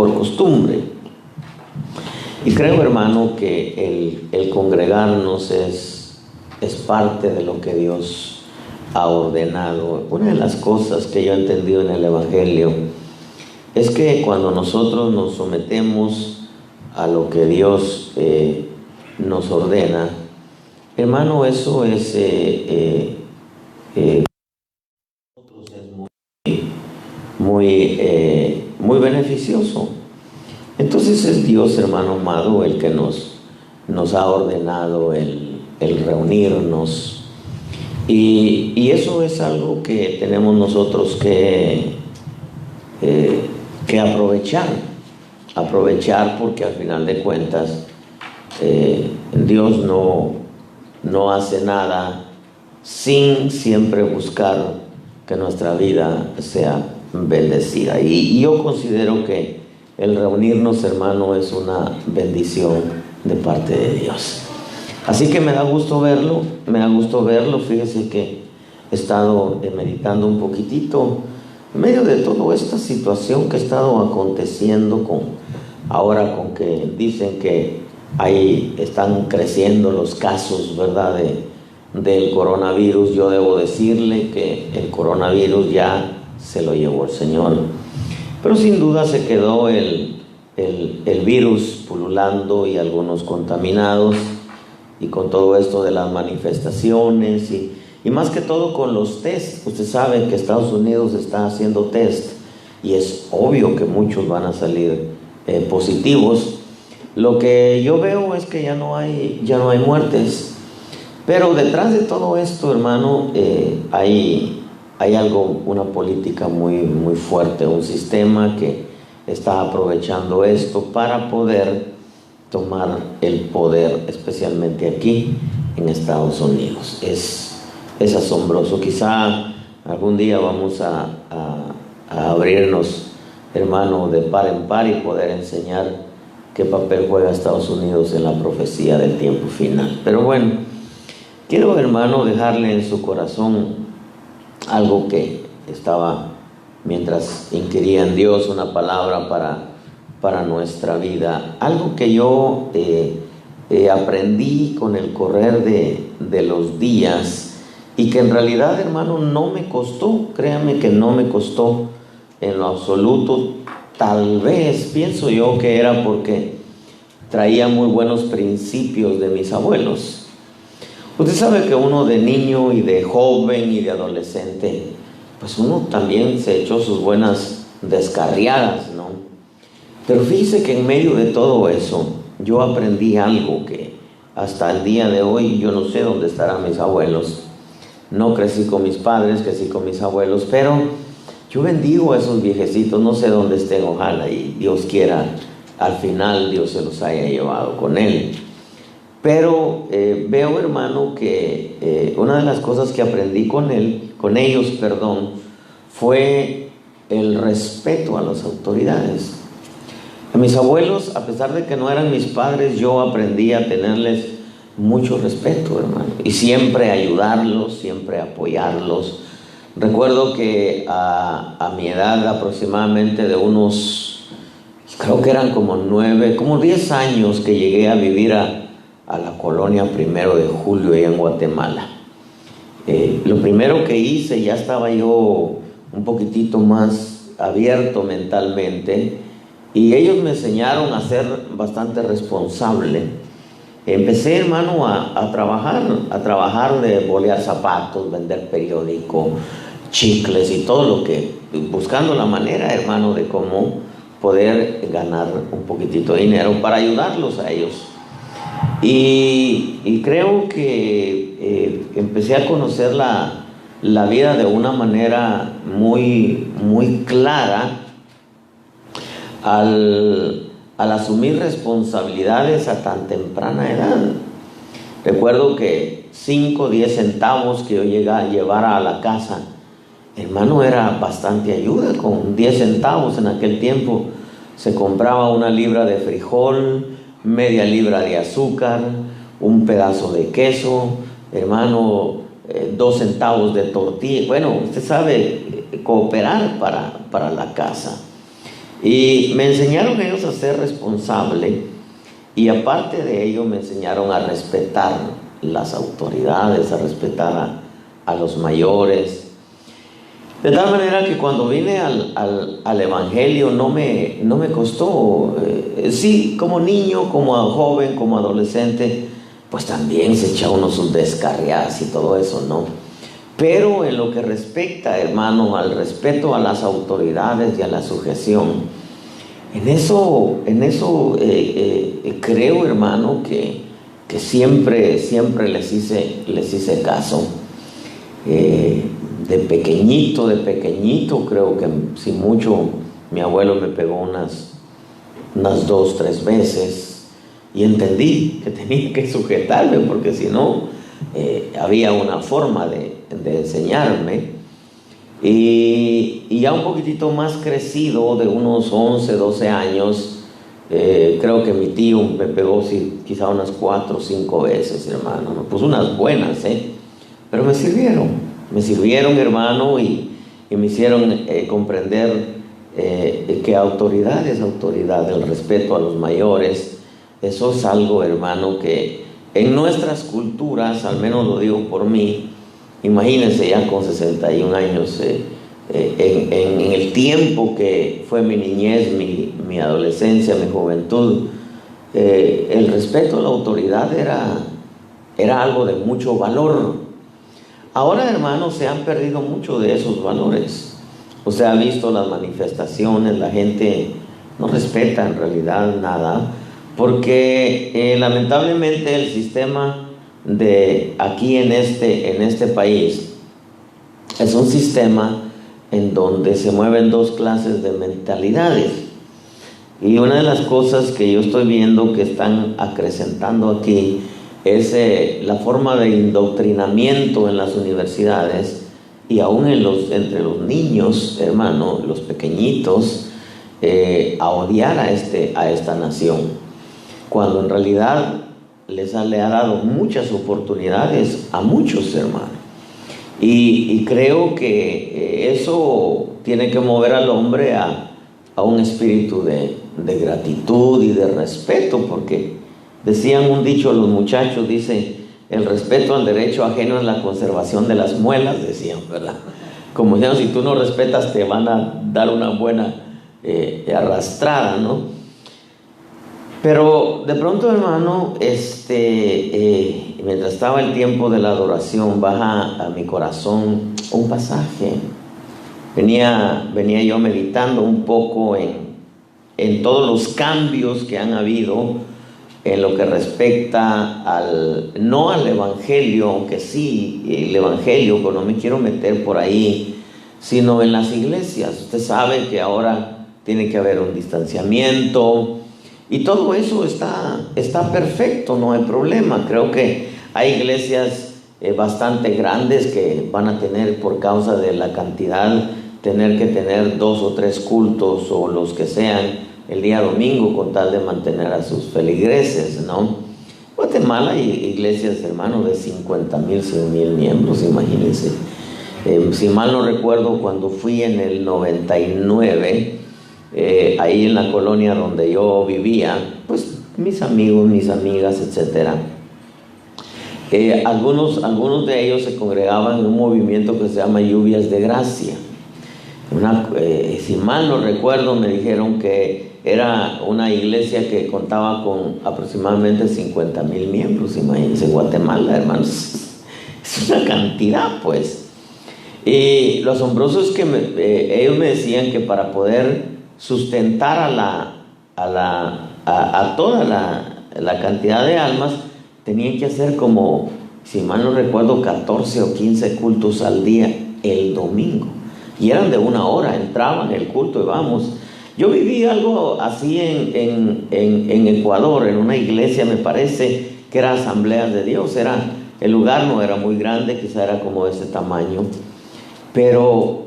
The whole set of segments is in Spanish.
por costumbre. Y creo, hermano, que el congregarnos es parte de lo que Dios ha ordenado. Una de las cosas que yo he entendido en el Evangelio es que cuando nosotros nos sometemos a lo que Dios nos ordena, hermano, eso es muy beneficioso. Entonces es Dios, hermano amado, el que nos ha ordenado el reunirnos, y eso es algo que tenemos nosotros que aprovechar, porque al final de cuentas Dios no hace nada sin siempre buscar que nuestra vida sea bendecida. Y yo considero que el reunirnos, hermano, es una bendición de parte de Dios. Así que me da gusto verlo. Fíjese que he estado meditando un poquitito en medio de toda esta situación que ha estado aconteciendo ahora con que dicen que ahí están creciendo los casos, ¿verdad?, del coronavirus. Yo debo decirle que el coronavirus ya se lo llevó el Señor, pero sin duda se quedó el virus pululando y algunos contaminados, y con todo esto de las manifestaciones y más que todo con los test. Usted sabe que Estados Unidos está haciendo test y es obvio que muchos van a salir positivos. Lo que yo veo es que ya no hay muertes, pero detrás de todo esto, hermano, hay algo, una política muy, muy fuerte, un sistema que está aprovechando esto para poder tomar el poder, especialmente aquí en Estados Unidos. Es asombroso. Quizá algún día vamos a abrirnos, hermano, de par en par y poder enseñar qué papel juega Estados Unidos en la profecía del tiempo final. Pero bueno, quiero, hermano, dejarle en su corazón algo que estaba, mientras inquiría en Dios, una palabra para nuestra vida. Algo que yo aprendí con el correr de los días, y que en realidad, hermano, no me costó. Créame que no me costó en lo absoluto. Tal vez pienso yo que era porque traía muy buenos principios de mis abuelos. Usted sabe que uno de niño y de joven y de adolescente, pues uno también se echó sus buenas descarriadas, ¿no? Pero fíjese que en medio de todo eso yo aprendí algo que hasta el día de hoy yo no sé dónde estarán mis abuelos. No crecí con mis padres, crecí con mis abuelos, pero yo bendigo a esos viejecitos. No sé dónde estén, ojalá y Dios quiera al final Dios se los haya llevado con él. Pero veo, hermano, que una de las cosas que aprendí con ellos, fue el respeto a las autoridades. A mis abuelos, a pesar de que no eran mis padres, yo aprendí a tenerles mucho respeto, hermano, y siempre ayudarlos, siempre apoyarlos. Recuerdo que a mi edad, aproximadamente de unos, creo que eran como 10 años, que llegué a vivir a la colonia 1 de Julio, allá en Guatemala. Lo primero que hice, ya estaba yo un poquitito más abierto mentalmente, y ellos me enseñaron a ser bastante responsable. Empecé, hermano, a trabajar de bolear zapatos, vender periódico, chicles y todo lo que, buscando la manera, hermano, de cómo poder ganar un poquitito de dinero para ayudarlos a ellos. Y creo que empecé a conocer la vida de una manera muy, muy clara al asumir responsabilidades a tan temprana edad. Recuerdo que 5 o 10 centavos que yo llevara a la casa, hermano, era bastante ayuda. Con 10 centavos en aquel tiempo se compraba una libra de frijol, media libra de azúcar, un pedazo de queso, hermano, 2 centavos de tortilla. Bueno, usted sabe, cooperar para la casa. Y me enseñaron ellos a ser responsable, y aparte de ello me enseñaron a respetar las autoridades, a respetar a los mayores. De tal manera que cuando vine al Evangelio no me costó. Sí, como niño, como joven, como adolescente, pues también se echa uno sus descarriadas y todo eso, ¿no? Pero en lo que respecta, hermano, al respeto a las autoridades y a la sujeción, en eso creo, hermano, que siempre les hice caso. De pequeñito, creo que si mucho, mi abuelo me pegó unas 2, 3 veces, y entendí que tenía que sujetarme, porque si no, había una forma de enseñarme. Y ya un poquitito más crecido, de unos 11, 12 años, creo que mi tío me pegó quizá unas 4 o 5 veces, hermano. Pues unas buenas, pero me sirvieron, hermano, y me hicieron comprender que autoridad es autoridad, el respeto a los mayores. Eso es algo, hermano, que en nuestras culturas, al menos lo digo por mí, imagínense ya con 61 años, en el tiempo que fue mi niñez, mi adolescencia, mi juventud, el respeto a la autoridad era algo de mucho valor. Ahora, hermanos, se han perdido mucho de esos valores. Usted ha visto las manifestaciones, la gente no respeta en realidad nada, porque lamentablemente el sistema de aquí en este país es un sistema en donde se mueven 2 clases de mentalidades. Y una de las cosas que yo estoy viendo que están acrecentando aquí es la forma de indoctrinamiento en las universidades, y aún entre los niños, hermano, los pequeñitos, a odiar a esta nación, cuando en realidad le ha dado muchas oportunidades a muchos, hermanos. Y creo que eso tiene que mover al hombre a un espíritu de gratitud y de respeto, porque decían un dicho los muchachos, dice: el respeto al derecho ajeno es la conservación de las muelas, decían, ¿verdad? Como decían, si tú no respetas te van a dar una buena arrastrada, ¿no? Pero de pronto, hermano, mientras estaba el tiempo de la adoración, baja a mi corazón un pasaje. Venía yo meditando un poco en todos los cambios que han habido en lo que respecta no al Evangelio, aunque sí, el Evangelio, pero no me quiero meter por ahí, sino en las iglesias. Usted sabe que ahora tiene que haber un distanciamiento, y todo eso está perfecto, no hay problema. Creo que hay iglesias bastante grandes que van a tener, por causa de la cantidad, tener que tener 2 o 3 cultos, o los que sean, el día domingo, con tal de mantener a sus feligreses, ¿no? Guatemala hay iglesias, hermanos, de 50,000, 100,000 miembros, imagínense. Si mal no recuerdo, cuando fui en el 99, ahí en la colonia donde yo vivía, pues mis amigos, mis amigas, etcétera, algunos de ellos se congregaban en un movimiento que se llama Lluvias de Gracia. Si mal no recuerdo, me dijeron que era una iglesia que contaba con aproximadamente 50,000 miembros. Imagínense, Guatemala, hermanos, es una cantidad, pues. Y lo asombroso es que ellos me decían que para poder sustentar a toda la cantidad de almas, tenían que hacer como, si mal no recuerdo, 14 o 15 cultos al día el domingo. Y eran de 1 hora, entraban el culto y vamos. Yo viví algo así en Ecuador, en una iglesia, me parece que era Asambleas de Dios. El lugar no era muy grande, quizá era como de ese tamaño, pero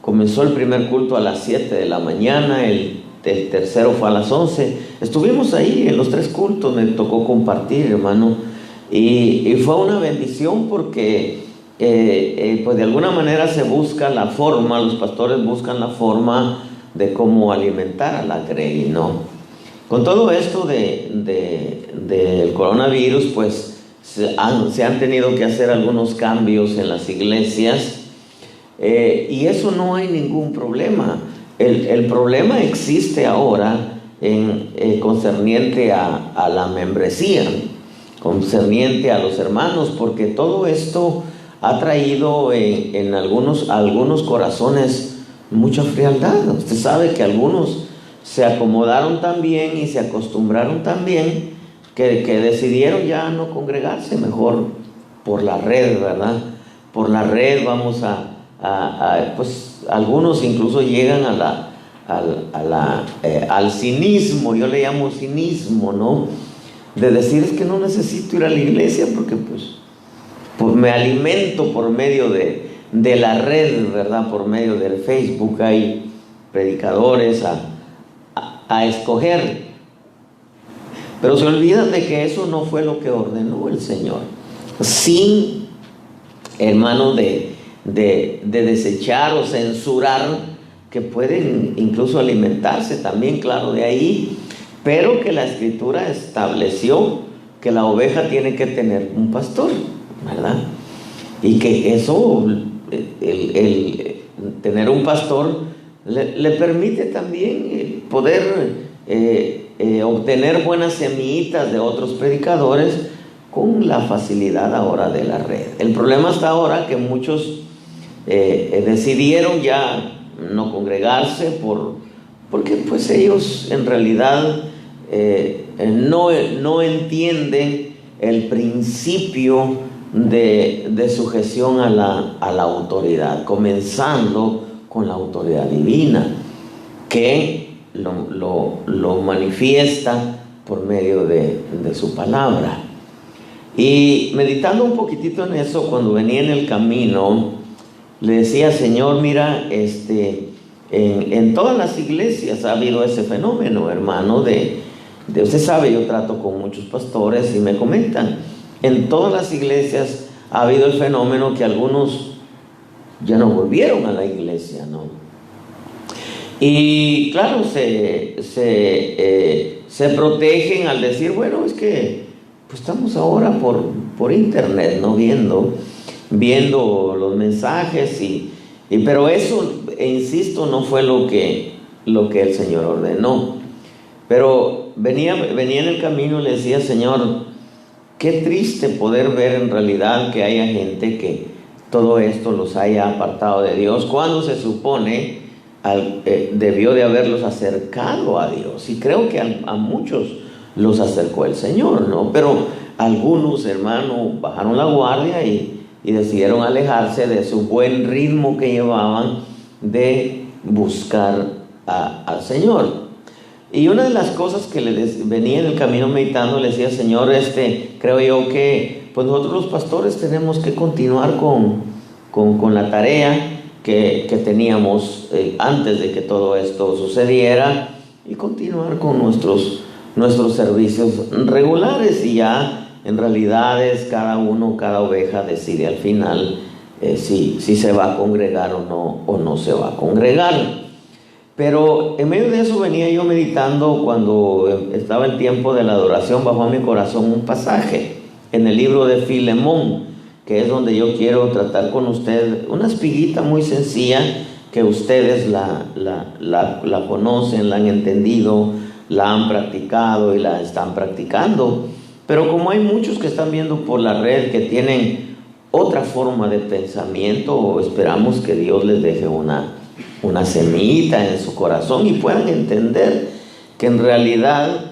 comenzó el primer culto a las 7 de la mañana, el tercero fue a las 11. Estuvimos ahí en los 3 cultos, me tocó compartir, hermano, y fue una bendición, porque pues de alguna manera se busca la forma, los pastores buscan la forma de cómo alimentar a la grey, ¿no? Con todo esto del coronavirus, pues se han tenido que hacer algunos cambios en las iglesias, y eso no hay ningún problema. El problema existe ahora concerniente a la membresía, concerniente a los hermanos, porque todo esto ha traído en algunos corazones mucha frialdad. Usted sabe que algunos se acomodaron tan bien y se acostumbraron tan bien que decidieron ya no congregarse, mejor por la red, ¿verdad? Por la red vamos pues algunos incluso llegan al cinismo, yo le llamo cinismo, ¿no? De decir, es que no necesito ir a la iglesia porque pues me alimento por medio de la red, ¿verdad? Por medio del Facebook hay predicadores a escoger. Pero se olvidan de que eso no fue lo que ordenó el Señor. Sin, hermano, de desechar o censurar, que pueden incluso alimentarse también, claro, de ahí, pero que la Escritura estableció que la oveja tiene que tener un pastor, ¿verdad? Y que eso, el tener un pastor, le permite también poder obtener buenas semillitas de otros predicadores con la facilidad ahora de la red. El problema está ahora que muchos decidieron ya no congregarse porque pues ellos en realidad no entienden el principio de sujeción a la autoridad, comenzando con la autoridad divina, que lo manifiesta por medio de su palabra. Y meditando un poquitito en eso, cuando venía en el camino, le decía, Señor, mira, en todas las iglesias ha habido ese fenómeno, hermano, usted sabe, yo trato con muchos pastores y me comentan, en todas las iglesias ha habido el fenómeno que algunos ya no volvieron a la iglesia, ¿no? Y claro, se protegen al decir, bueno, es que pues estamos ahora por internet, ¿no? Viendo los mensajes pero eso, insisto, no fue lo que el Señor ordenó. Pero venía en el camino y le decía, Señor, qué triste poder ver en realidad que haya gente que todo esto los haya apartado de Dios, cuando se supone debió de haberlos acercado a Dios. Y creo que a muchos los acercó el Señor, ¿no? Pero algunos, hermanos, bajaron la guardia y decidieron alejarse de su buen ritmo que llevaban de buscar al Señor. Y una de las cosas que venía en el camino meditando, le decía, Señor, creo yo que pues nosotros los pastores tenemos que continuar con la tarea que teníamos antes de que todo esto sucediera, y continuar con nuestros servicios regulares, y ya en realidad cada oveja decide al final si se va a congregar o no se va a congregar. Pero en medio de eso venía yo meditando cuando estaba el tiempo de la adoración, bajó a mi corazón un pasaje en el libro de Filemón, que es donde yo quiero tratar con usted una espiguita muy sencilla que ustedes la conocen, la han entendido, la han practicado y la están practicando. Pero como hay muchos que están viendo por la red que tienen otra forma de pensamiento, esperamos que Dios les deje una semillita en su corazón y puedan entender que en realidad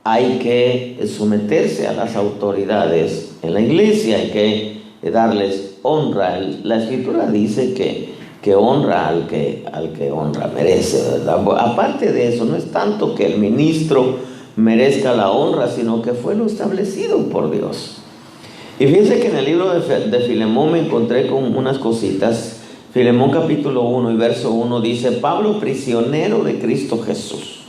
hay que someterse a las autoridades en la iglesia, hay que darles honra. La Escritura dice que honra al que honra merece, ¿verdad? Aparte de eso, no es tanto que el ministro merezca la honra, sino que fue lo establecido por Dios. Y fíjense que en el libro de Filemón me encontré con unas cositas. Filemón capítulo 1 y verso 1 dice: Pablo, prisionero de Cristo Jesús,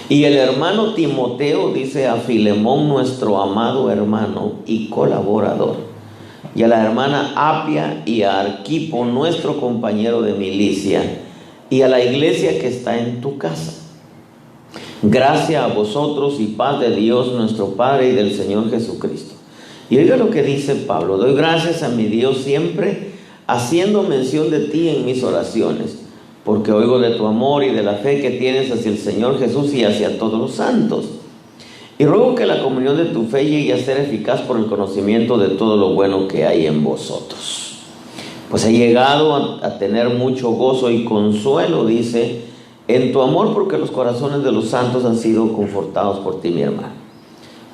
y el hermano Timoteo, dice, a Filemón, nuestro amado hermano y colaborador, y a la hermana Apia y a Arquipo, nuestro compañero de milicia, y a la iglesia que está en tu casa. Gracia a vosotros y paz de Dios nuestro Padre y del Señor Jesucristo. Y oiga lo que dice Pablo: doy gracias a mi Dios siempre, haciendo mención de ti en mis oraciones, porque oigo de tu amor y de la fe que tienes hacia el Señor Jesús y hacia todos los santos. Y ruego que la comunión de tu fe llegue a ser eficaz por el conocimiento de todo lo bueno que hay en vosotros. Pues he llegado a tener mucho gozo y consuelo, dice, en tu amor, porque los corazones de los santos han sido confortados por ti, mi hermano.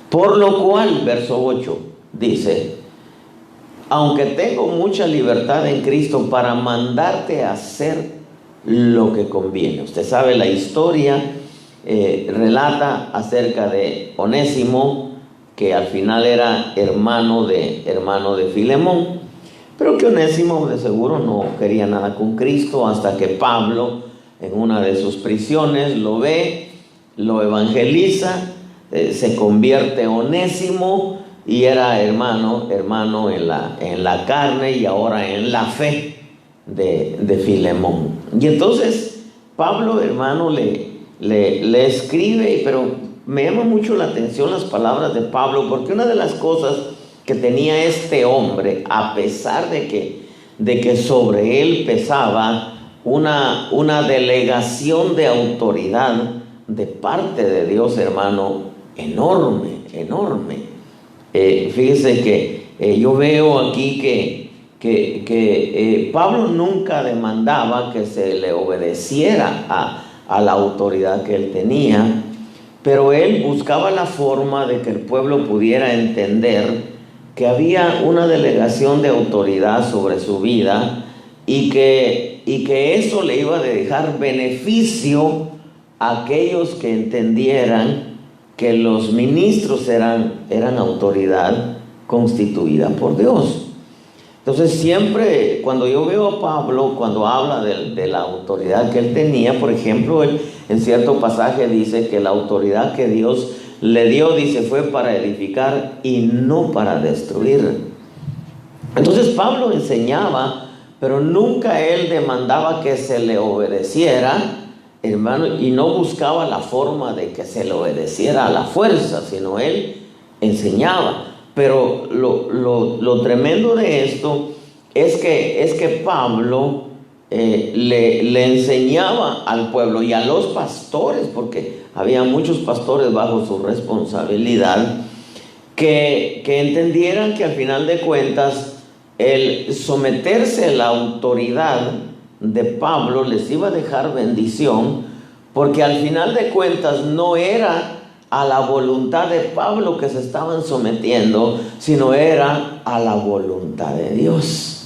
Por lo cual, verso 8, dice: aunque tengo mucha libertad en Cristo para mandarte a hacer lo que conviene. Usted sabe la historia, relata acerca de Onésimo, que al final era hermano de Filemón, pero que Onésimo de seguro no quería nada con Cristo, hasta que Pablo en una de sus prisiones lo ve, lo evangeliza, se convierte Onésimo y era hermano en la carne y ahora en la fe de Filemón. Y entonces Pablo, hermano, le escribe, pero me llama mucho la atención las palabras de Pablo, porque una de las cosas que tenía este hombre, a pesar de que sobre él pesaba una delegación de autoridad de parte de Dios, hermano, enorme. Fíjese que yo veo aquí que Pablo nunca demandaba que se le obedeciera a la autoridad que él tenía, pero él buscaba la forma de que el pueblo pudiera entender que había una delegación de autoridad sobre su vida y que eso le iba a dejar beneficio a aquellos que entendieran que los ministros eran autoridad constituida por Dios. Entonces siempre cuando yo veo a Pablo, cuando habla de la autoridad que él tenía, por ejemplo, él en cierto pasaje dice que la autoridad que Dios le dio, dice, fue para edificar y no para destruir. Entonces Pablo enseñaba, pero nunca él demandaba que se le obedeciera, hermano, y no buscaba la forma de que se le obedeciera a la fuerza, sino él enseñaba. Pero lo tremendo de esto es que Pablo le enseñaba al pueblo y a los pastores, porque había muchos pastores bajo su responsabilidad, que entendieran que al final de cuentas el someterse a la autoridad de Pablo les iba a dejar bendición, porque al final de cuentas no era a la voluntad de Pablo que se estaban sometiendo, sino era a la voluntad de Dios,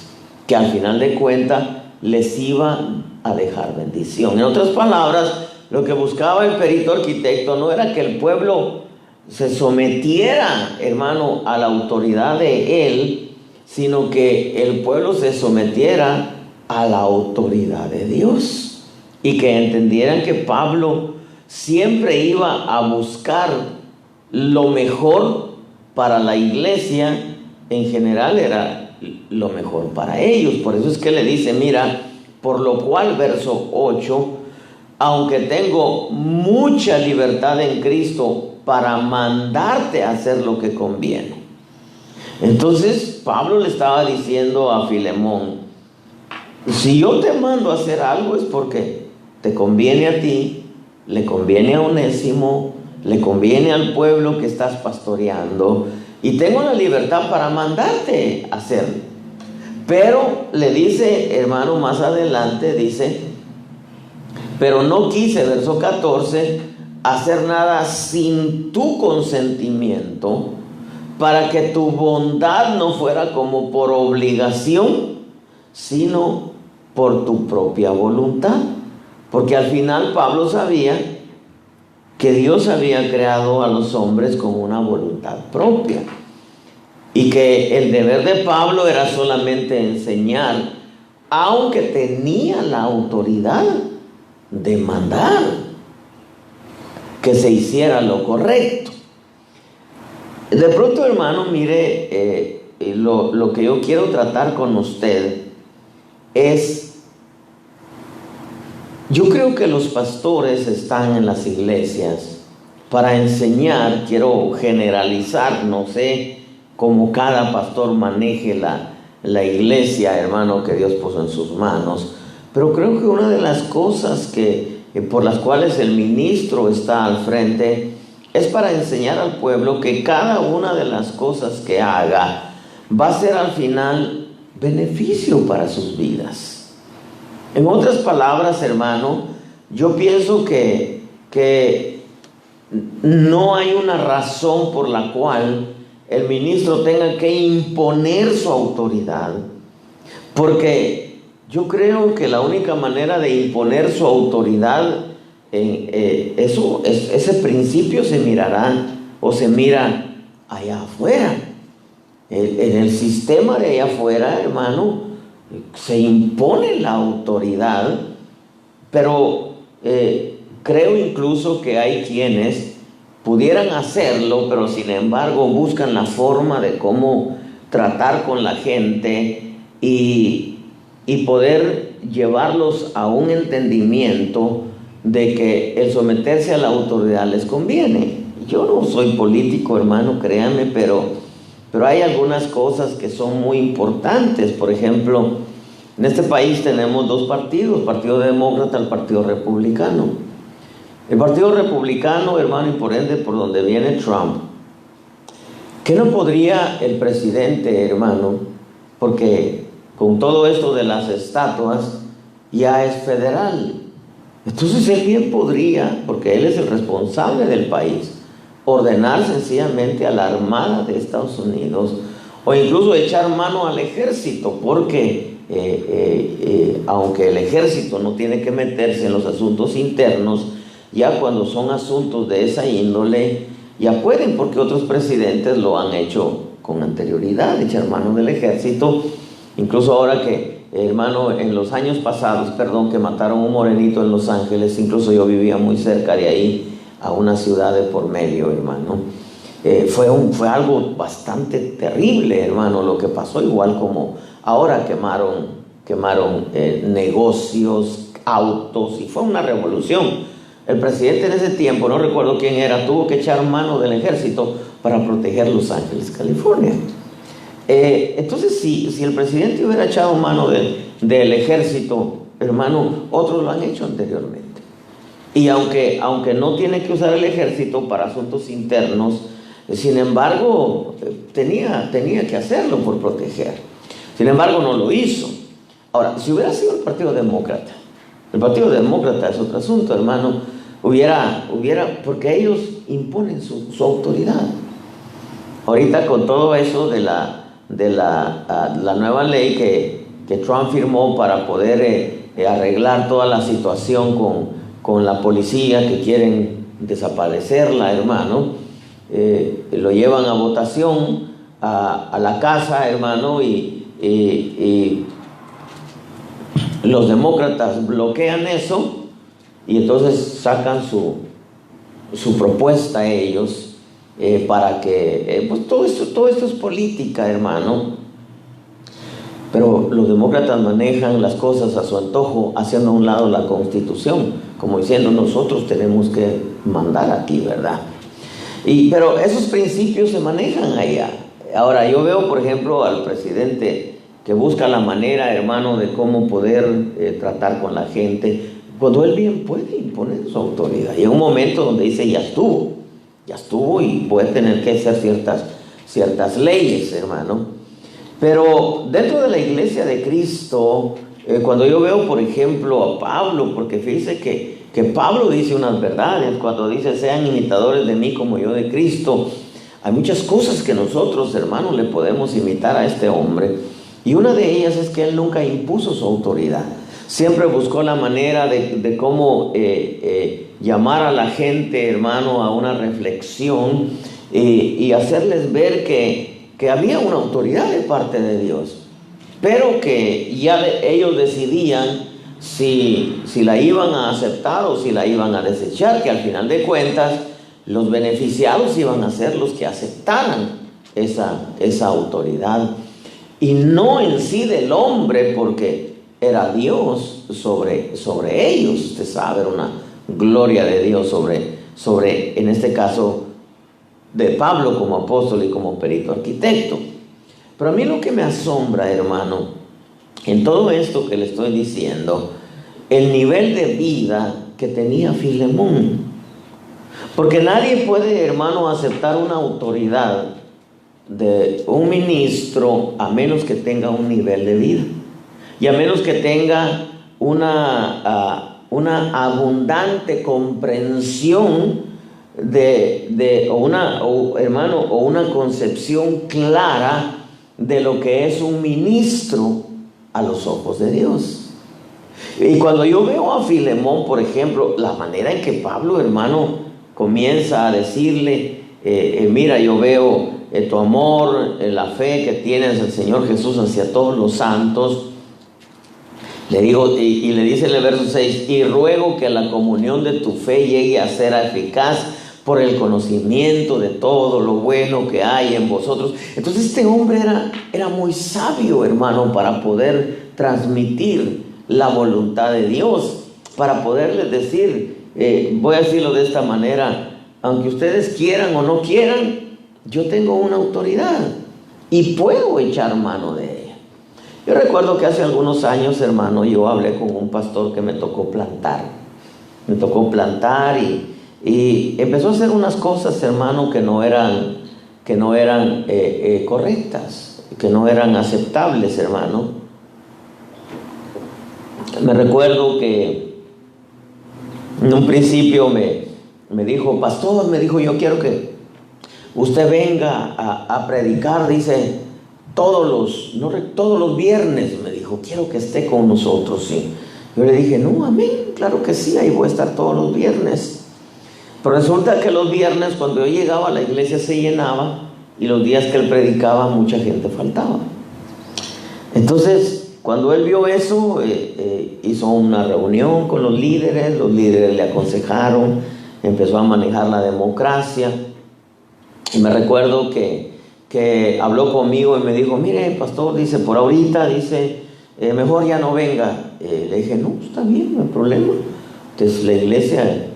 que al final de cuentas les iba a dejar bendición. En otras palabras, lo que buscaba el perito arquitecto no era que el pueblo se sometiera, hermano, a la autoridad de él, sino que el pueblo se sometiera a la autoridad de Dios, y que entendieran que Pablo siempre iba a buscar lo mejor para la iglesia. En general era lo mejor para ellos. Por eso es que le dice, mira, por lo cual, verso 8, aunque tengo mucha libertad en Cristo para mandarte a hacer lo que conviene. Entonces Pablo le estaba diciendo a Filemón, si yo te mando a hacer algo es porque te conviene a ti, le conviene a Onésimo, le conviene al pueblo que estás pastoreando, y tengo la libertad para mandarte a hacerlo. Pero le dice, hermano, más adelante dice, pero no quise, verso 14, hacer nada sin tu consentimiento, para que tu bondad no fuera como por obligación, sino por tu propia voluntad. Porque al final Pablo sabía que Dios había creado a los hombres con una voluntad propia, y que el deber de Pablo era solamente enseñar, aunque tenía la autoridad de mandar que se hiciera lo correcto. De pronto, hermano, mire, lo que yo quiero tratar con usted es Yo creo que los pastores están en las iglesias para enseñar. Quiero generalizar, no sé cómo cada pastor maneje la iglesia, hermano, que Dios puso en sus manos, pero creo que una de las cosas por las cuales el ministro está al frente es para enseñar al pueblo que cada una de las cosas que haga va a ser al final beneficio para sus vidas. En otras palabras, hermano, yo pienso que no hay una razón por la cual el ministro tenga que imponer su autoridad, porque yo creo que la única manera de imponer su autoridad, ese principio se mirará o se mira allá afuera. En el sistema de allá afuera, hermano, se impone la autoridad, pero creo incluso que hay quienes pudieran hacerlo, pero sin embargo buscan la forma de cómo tratar con la gente y poder llevarlos a un entendimiento de que el someterse a la autoridad les conviene. Yo no soy político, hermano, créanme, pero hay algunas cosas que son muy importantes. Por ejemplo, en este país tenemos dos partidos, el Partido Demócrata y el Partido Republicano. El Partido Republicano, hermano, y por ende por donde viene Trump, ¿qué no podría el presidente, hermano? Porque con todo esto de las estatuas ya es federal. Entonces él bien podría, porque él es el responsable del país, ordenar sencillamente a la Armada de Estados Unidos o incluso echar mano al ejército, porque aunque el ejército no tiene que meterse en los asuntos internos, ya cuando son asuntos de esa índole ya pueden, porque otros presidentes lo han hecho con anterioridad, echar mano del ejército. Incluso ahora que, hermano, en los años pasados, que mataron un morenito en Los Ángeles, incluso yo vivía muy cerca de ahí, a una ciudad de por medio, hermano. Fue algo bastante terrible, hermano, lo que pasó, igual como ahora quemaron negocios, autos, y fue una revolución. El presidente en ese tiempo, no recuerdo quién era, tuvo que echar mano del ejército para proteger Los Ángeles, California. Entonces, si el presidente hubiera echado mano del ejército, hermano, otros lo han hecho anteriormente. Y aunque no tiene que usar el ejército para asuntos internos, sin embargo, tenía que hacerlo por proteger. Sin embargo, no lo hizo. Ahora, si hubiera sido el Partido Demócrata es otro asunto, hermano, hubiera, porque ellos imponen su autoridad. Ahorita con todo eso de la nueva ley que Trump firmó para poder arreglar toda la situación con la policía, que quieren desaparecerla, hermano, lo llevan a votación a la casa, hermano, y los demócratas bloquean eso, y entonces sacan su propuesta a ellos para que, pues todo esto es política, hermano, pero los demócratas manejan las cosas a su antojo, haciendo a un lado la Constitución, como diciendo nosotros tenemos que mandar aquí, ¿verdad? Pero esos principios se manejan allá. Ahora, yo veo, por ejemplo, al presidente que busca la manera, hermano, de cómo poder tratar con la gente, cuando él bien puede imponer su autoridad. Y hay un momento donde dice, ya estuvo y puede tener que hacer ciertas leyes, hermano. Pero dentro de la iglesia de Cristo, cuando yo veo, por ejemplo, a Pablo, porque fíjese que Pablo dice unas verdades, cuando dice, sean imitadores de mí como yo de Cristo. Hay muchas cosas que nosotros, hermanos, le podemos imitar a este hombre. Y una de ellas es que él nunca impuso su autoridad. Siempre buscó la manera de cómo llamar a la gente, hermano, a una reflexión y hacerles ver que había una autoridad de parte de Dios, pero que ya ellos decidían si la iban a aceptar o si la iban a desechar, que al final de cuentas los beneficiados iban a ser los que aceptaran esa autoridad. Y no en sí del hombre, porque era Dios sobre ellos. Usted sabe, era una gloria de Dios sobre, en este caso, de Pablo como apóstol y como perito arquitecto. Pero a mí lo que me asombra, hermano, en todo esto que le estoy diciendo, el nivel de vida que tenía Filemón. Porque nadie puede, hermano, aceptar una autoridad de un ministro a menos que tenga un nivel de vida y a menos que tenga una abundante comprensión o una concepción clara de lo que es un ministro a los ojos de Dios. Y cuando yo veo a Filemón, por ejemplo, la manera en que Pablo, hermano, comienza a decirle, mira, yo veo tu amor, la fe que tienes al Señor Jesús hacia todos los santos. Le digo, y le dice en el verso 6, y ruego que la comunión de tu fe llegue a ser eficaz por el conocimiento de todo lo bueno que hay en vosotros. Entonces este hombre era muy sabio, hermano, para poder transmitir la voluntad de Dios, para poderles decir, voy a decirlo de esta manera, aunque ustedes quieran o no quieran, yo tengo una autoridad y puedo echar mano de ella. Yo recuerdo que hace algunos años, hermano, yo hablé con un pastor que me tocó plantar. Me tocó plantar y empezó a hacer unas cosas, hermano, que no eran correctas, que no eran aceptables, hermano. Me recuerdo que en un principio me dijo, pastor, me dijo, yo quiero que usted venga a predicar, dice, todos los viernes, me dijo, quiero que esté con nosotros. Sí. Yo le dije, no, amén, claro que sí, ahí voy a estar todos los viernes. Pero resulta que los viernes, cuando yo llegaba, la iglesia se llenaba, y los días que él predicaba, mucha gente faltaba. Entonces, cuando él vio eso, hizo una reunión con los líderes le aconsejaron, empezó a manejar la democracia. Y me recuerdo que habló conmigo y me dijo, mire, pastor, dice, por ahorita, dice, mejor ya no venga. Le dije, no, está bien, no hay problema. Entonces la iglesia,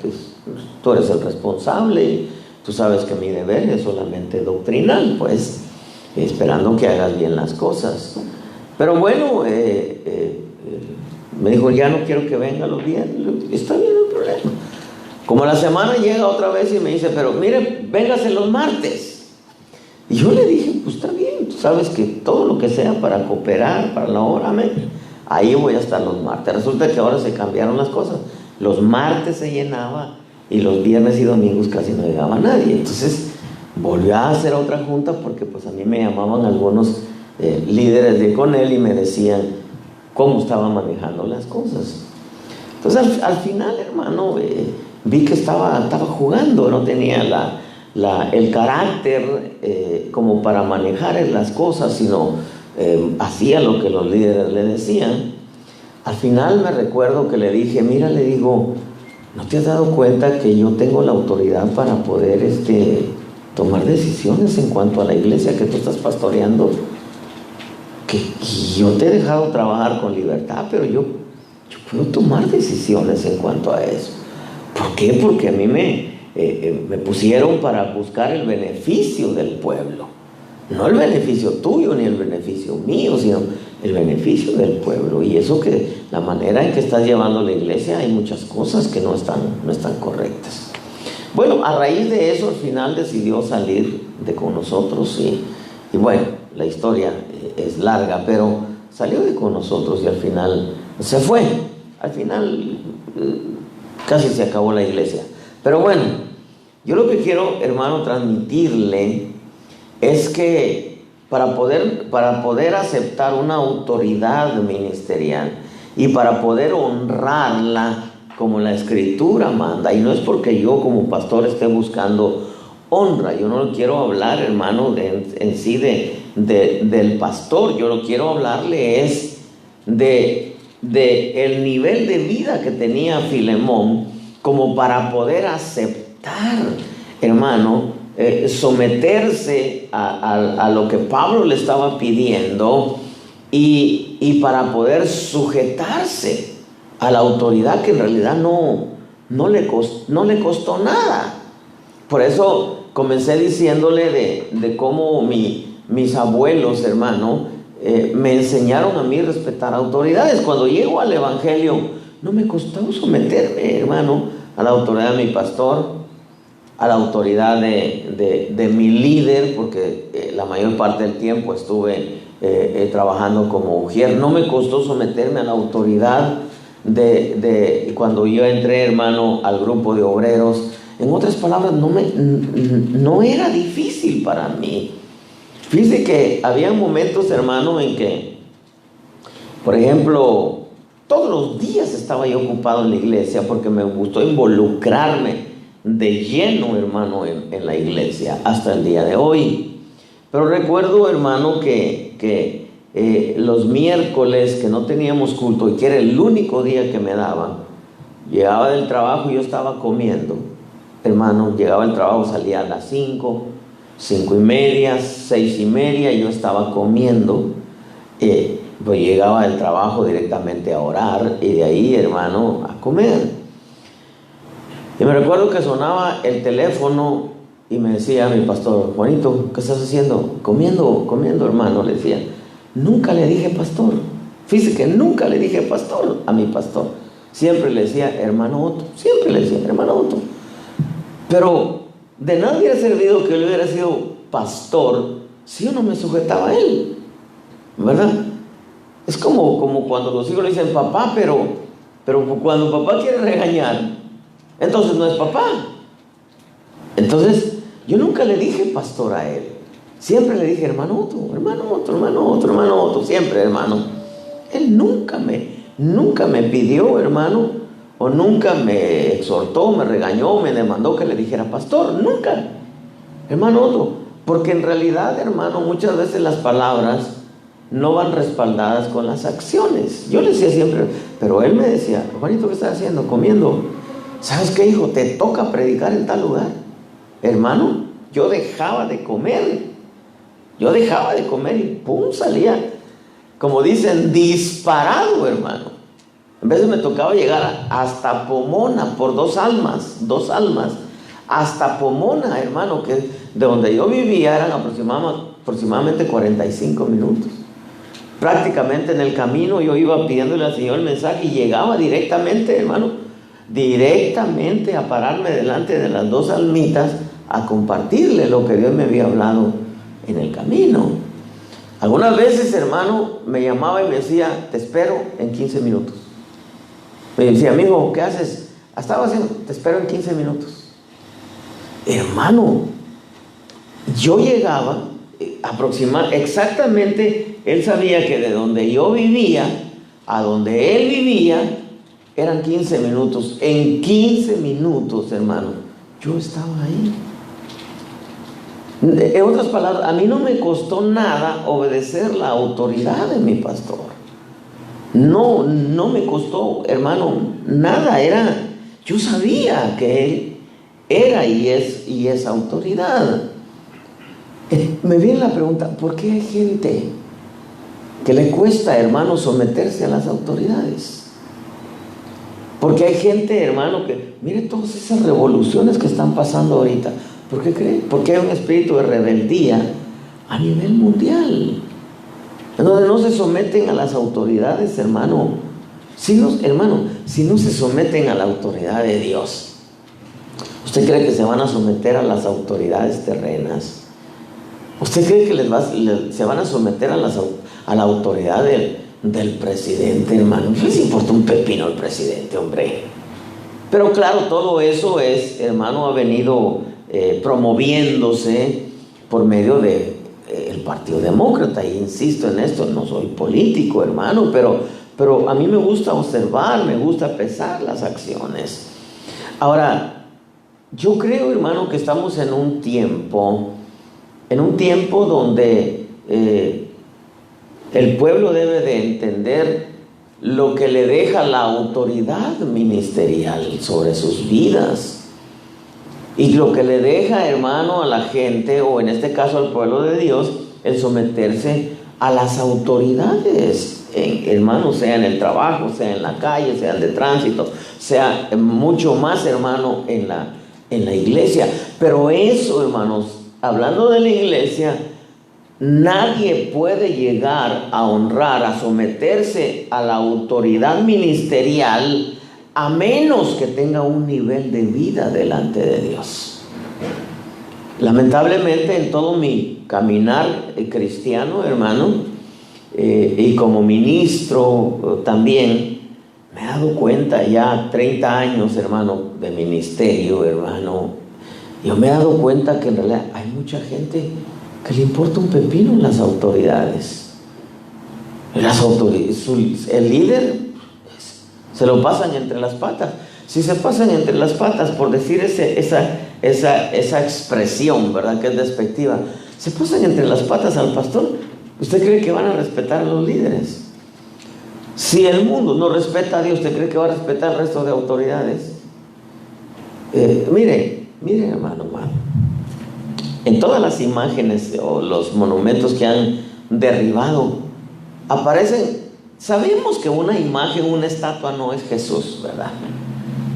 tú eres el responsable, tú sabes que mi deber es solamente doctrinal, pues, esperando que hagas bien las cosas. Pero bueno, me dijo, ya no quiero que venga los viernes. Está bien, no hay problema. Como la semana llega otra vez y me dice, pero mire, véngase los martes. Y yo le dije, pues está bien, tú sabes que todo lo que sea para cooperar, para la obra, amén, ahí voy a estar los martes. Resulta que ahora se cambiaron las cosas. Los martes se llenaba y los viernes y domingos casi no llegaba nadie. Entonces volvió a hacer otra junta porque pues a mí me llamaban algunos líderes de con él y me decían cómo estaba manejando las cosas. Entonces al final, hermano, vi que estaba jugando, no tenía el carácter como para manejar las cosas, sino hacía lo que los líderes le decían. Al final me recuerdo que le dije, mira, le digo, ¿no te has dado cuenta que yo tengo la autoridad para poder tomar decisiones en cuanto a la iglesia que tú estás pastoreando? Que yo te he dejado trabajar con libertad, pero yo puedo tomar decisiones en cuanto a eso. ¿Por qué? Porque a mí me pusieron para buscar el beneficio del pueblo, no el beneficio tuyo ni el beneficio mío, sino el beneficio del pueblo. Y eso, que la manera en que estás llevando la iglesia, hay muchas cosas que no están correctas. Bueno, a raíz de eso, al final decidió salir con nosotros y bueno, la historia es larga, pero salió con nosotros y al final se fue. Al final casi se acabó la iglesia. Pero bueno, yo lo que quiero, hermano, transmitirle es que para poder aceptar una autoridad ministerial y para poder honrarla como la Escritura manda, y no es porque yo como pastor esté buscando honra, yo no quiero hablar, hermano, en sí del pastor, yo lo quiero hablarle es de el nivel de vida que tenía Filemón como para poder aceptar, hermano, someterse a lo que Pablo le estaba pidiendo y para poder sujetarse a la autoridad que en realidad no le costó nada. Por eso comencé diciéndole de cómo mis abuelos, hermano, me enseñaron a mí a respetar autoridades. Cuando llego al Evangelio, no me costó someterme, hermano, a la autoridad de mi pastor, a la autoridad de mi líder, porque la mayor parte del tiempo estuve trabajando como ujier. No me costó someterme a la autoridad de cuando yo entré, hermano, al grupo de obreros. En otras palabras, no era difícil para mí. Fíjese que había momentos, hermano, en que, por ejemplo, todos los días estaba yo ocupado en la iglesia porque me gustó involucrarme de lleno, hermano, en la iglesia hasta el día de hoy. Pero recuerdo, hermano, que los miércoles que no teníamos culto y que era el único día que me daban, llegaba del trabajo y yo estaba comiendo. Hermano, llegaba del trabajo, salía a las 5, 5:30, 6:30, y yo estaba comiendo. Pues llegaba del trabajo directamente a orar y de ahí, hermano, a comer. Y me recuerdo que sonaba el teléfono y me decía mi pastor: Juanito, ¿qué estás haciendo? Comiendo, hermano, le decía. Nunca le dije pastor. Fíjese que nunca le dije pastor a mi pastor. Siempre le decía hermano Otto, siempre le decía hermano Otto. Pero de nada hubiera servido que él hubiera sido pastor si yo no me sujetaba a él, ¿verdad? Es como cuando los hijos le dicen papá, pero cuando papá quiere regañar, entonces no es papá. Entonces yo nunca le dije pastor a él. Siempre le dije hermano Otto, hermano Otto, hermano Otto, hermano Otto, siempre hermano. Él nunca me pidió, hermano, o nunca me exhortó, me regañó, me demandó que le dijera pastor. Nunca, hermano Otto. Porque en realidad, hermano, muchas veces las palabras no van respaldadas con las acciones. Yo le decía siempre, pero él me decía: Juanito, ¿qué estás haciendo? Comiendo. ¿Sabes qué, hijo? Te toca predicar en tal lugar. Hermano, yo dejaba de comer y pum, salía, como dicen, disparado, hermano. En vez me tocaba llegar hasta Pomona por dos almas, hasta Pomona, hermano, que de donde yo vivía eran aproximadamente 45 minutos. Prácticamente en el camino yo iba pidiéndole al Señor el mensaje y llegaba directamente, hermano, a pararme delante de las dos almitas a compartirle lo que Dios me había hablado en el camino. Algunas veces, hermano, me llamaba y me decía: te espero en 15 minutos. Me decía: amigo, ¿qué haces? Estaba haciendo, te espero en 15 minutos. Hermano, yo llegaba exactamente, él sabía que de donde yo vivía a donde él vivía eran 15 minutos. En 15 minutos, hermano, yo estaba ahí. En otras palabras, a mí no me costó nada obedecer la autoridad de mi pastor. No me costó, hermano, nada. Yo sabía que él era y es autoridad. Me viene la pregunta: ¿por qué hay gente que le cuesta, hermano, someterse a las autoridades? Porque hay gente, hermano, que mire todas esas revoluciones que están pasando ahorita. ¿Por qué cree? Porque hay un espíritu de rebeldía a nivel mundial, en donde no se someten a las autoridades, hermano. Si no se someten a la autoridad de Dios, ¿usted cree que se van a someter a las autoridades terrenas? ¿Usted cree que se van a someter a la autoridad del presidente, hermano? No les importa un pepino el presidente, hombre. Pero claro, todo eso es, hermano, ha venido promoviéndose por medio de el Partido Demócrata. Y insisto en esto, no soy político, hermano, pero a mí me gusta observar, me gusta pesar las acciones. Ahora, yo creo, hermano, que estamos en un tiempo donde el pueblo debe de entender lo que le deja la autoridad ministerial sobre sus vidas, y lo que le deja, hermano, a la gente, o en este caso al pueblo de Dios, el someterse a las autoridades, hermano, sea en el trabajo, sea en la calle, sea en el tránsito, sea mucho más, hermano, en la iglesia. Pero eso, hermanos, hablando de la iglesia, nadie puede llegar a honrar, a someterse a la autoridad ministerial a menos que tenga un nivel de vida delante de Dios. Lamentablemente, en todo mi caminar cristiano, hermano, y como ministro también, me he dado cuenta ya 30 años, hermano, de ministerio, hermano. Yo me he dado cuenta que en realidad hay mucha gente que le importa un pepino en las autoridades. El líder se lo pasan entre las patas. Si se pasan entre las patas, por decir esa expresión, ¿verdad?, que es despectiva, se pasan entre las patas al pastor, ¿usted cree que van a respetar a los líderes? Si el mundo no respeta a Dios, ¿usted cree que va a respetar al resto de autoridades? Mire, hermano, en todas las imágenes o los monumentos que han derribado, aparecen, sabemos que una imagen, una estatua no es Jesús, ¿verdad?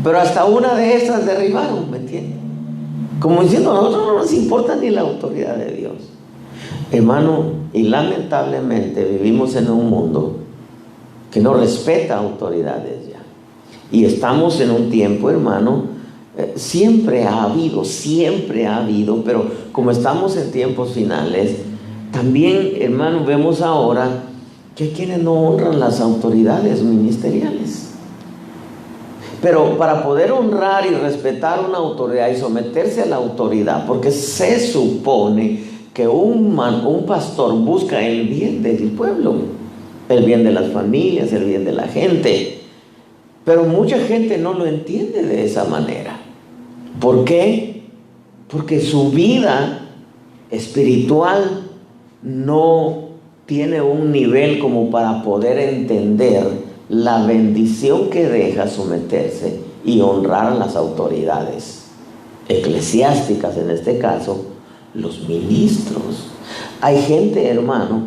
Pero hasta una de esas derribaron, ¿me entiende? Como diciendo, a nosotros no nos importa ni la autoridad de Dios. Hermano, y lamentablemente vivimos en un mundo que no respeta autoridades ya. Y estamos en un tiempo, hermano, siempre ha habido, pero como estamos en tiempos finales, también, hermano, vemos ahora que hay quienes no honran las autoridades ministeriales. Pero para poder honrar y respetar una autoridad y someterse a la autoridad, porque se supone que un pastor busca el bien del pueblo, el bien de las familias, el bien de la gente. Pero mucha gente no lo entiende de esa manera. ¿Por qué? Porque su vida espiritual no tiene un nivel como para poder entender la bendición que deja someterse y honrar a las autoridades eclesiásticas, en este caso, los ministros. Hay gente, hermano,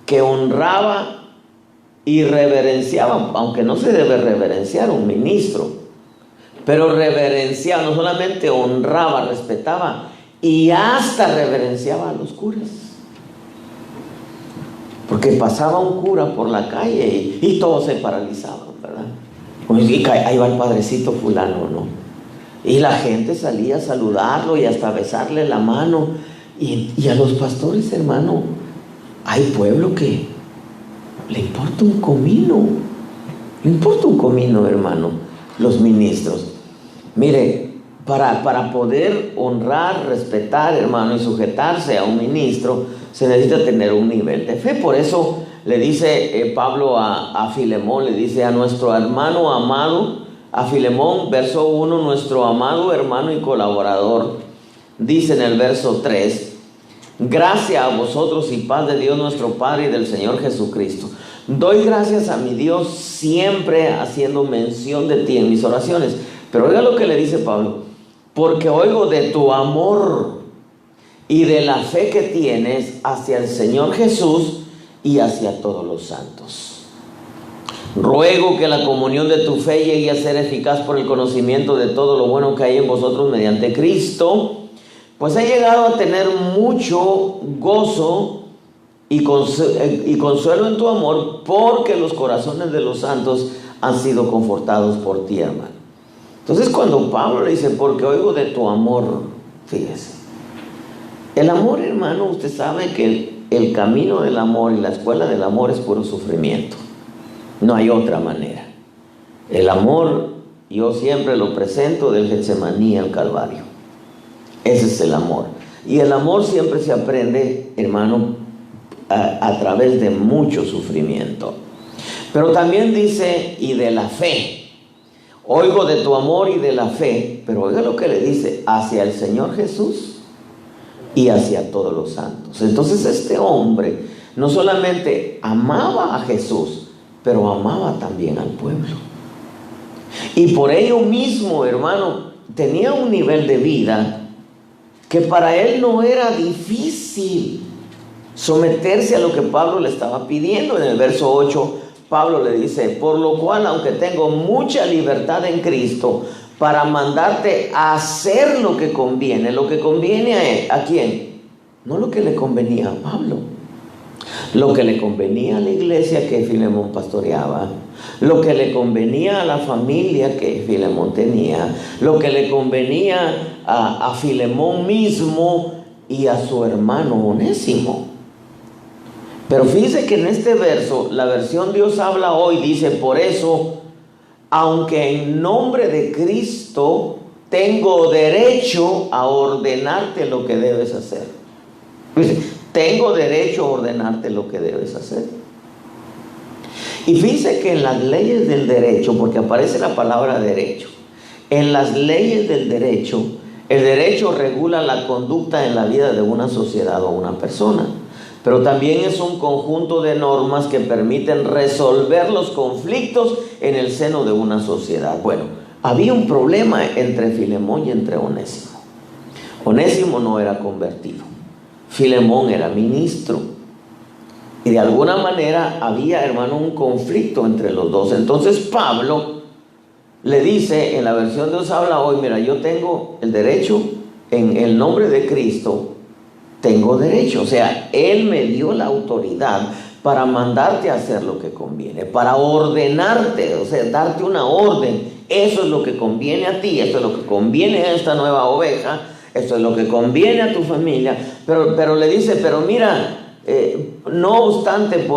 que honraba y reverenciaba, aunque no se debe reverenciar a un ministro, pero reverenciaba, no solamente honraba, respetaba y hasta reverenciaba a los curas. Porque pasaba un cura por la calle y todos se paralizaban, ¿verdad? Y ahí va el padrecito fulano, ¿no? Y la gente salía a saludarlo y hasta besarle la mano. Y a los pastores, hermano, hay pueblo que le importa un comino. Le importa un comino, hermano, los ministros. Mire, para poder honrar, respetar, hermano, y sujetarse a un ministro, se necesita tener un nivel de fe. Por eso le dice Pablo a Filemón, le dice a nuestro hermano amado, a Filemón, verso 1, nuestro amado hermano y colaborador, dice en el verso 3, gracias a vosotros y paz de Dios nuestro Padre y del Señor Jesucristo. Doy gracias a mi Dios siempre haciendo mención de ti en mis oraciones. Pero oiga lo que le dice Pablo, porque oigo de tu amor y de la fe que tienes hacia el Señor Jesús y hacia todos los santos. Ruego que la comunión de tu fe llegue a ser eficaz por el conocimiento de todo lo bueno que hay en vosotros mediante Cristo, pues he llegado a tener mucho gozo y consuelo en tu amor, porque los corazones de los santos han sido confortados por ti, hermano. Entonces, cuando Pablo le dice, porque oigo de tu amor, fíjese, el amor, hermano, usted sabe que el camino del amor y la escuela del amor es puro sufrimiento. No hay otra manera. El amor, yo siempre lo presento del Getsemaní al Calvario. Ese es el amor. Y el amor siempre se aprende, hermano, a través de mucho sufrimiento. Pero también dice, y de la fe. Oigo de tu amor y de la fe, pero oiga lo que le dice, hacia el Señor Jesús y hacia todos los santos. Entonces este hombre no solamente amaba a Jesús, pero amaba también al pueblo. Y por ello mismo, hermano, tenía un nivel de vida que para él no era difícil Someterse a lo que Pablo le estaba pidiendo. En el verso 8, Pablo le dice: por lo cual, aunque tengo mucha libertad en Cristo, para mandarte a hacer lo que conviene. ¿Lo que conviene a quién? No lo que le convenía a Pablo, lo que le convenía a la iglesia que Filemón pastoreaba, lo que le convenía a la familia que Filemón tenía, lo que le convenía a Filemón mismo y a su hermano Onésimo. Pero fíjese que en este verso, la versión Dios habla hoy, dice: por eso, aunque en nombre de Cristo tengo derecho a ordenarte lo que debes hacer. Dice: tengo derecho a ordenarte lo que debes hacer. Y fíjese que en las leyes del derecho, porque aparece la palabra derecho, en las leyes del derecho, el derecho regula la conducta en la vida de una sociedad o una persona, pero también es un conjunto de normas que permiten resolver los conflictos en el seno de una sociedad. Bueno, había un problema entre Filemón y entre Onésimo. Onésimo no era convertido, Filemón era ministro, y de alguna manera había, hermano, un conflicto entre los dos. Entonces Pablo le dice, en la versión Dios habla hoy: mira, yo tengo el derecho, en el nombre de Cristo tengo derecho. O sea, Él me dio la autoridad para mandarte a hacer lo que conviene, para ordenarte, o sea, darte una orden. Eso es lo que conviene a ti, esto es lo que conviene a esta nueva oveja, esto es lo que conviene a tu familia. Pero le dice: pero mira, no obstante,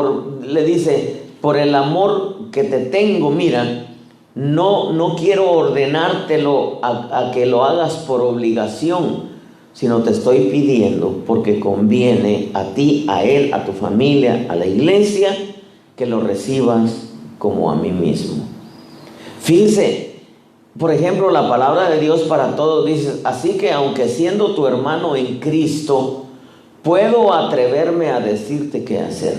le dice, por el amor que te tengo, mira, no quiero ordenártelo a que lo hagas por obligación, sino te estoy pidiendo porque conviene a ti, a él, a tu familia, a la iglesia, que lo recibas como a mí mismo. Fíjense, por ejemplo, la palabra de Dios para todos dice: así que aunque siendo tu hermano en Cristo, puedo atreverme a decirte qué hacer.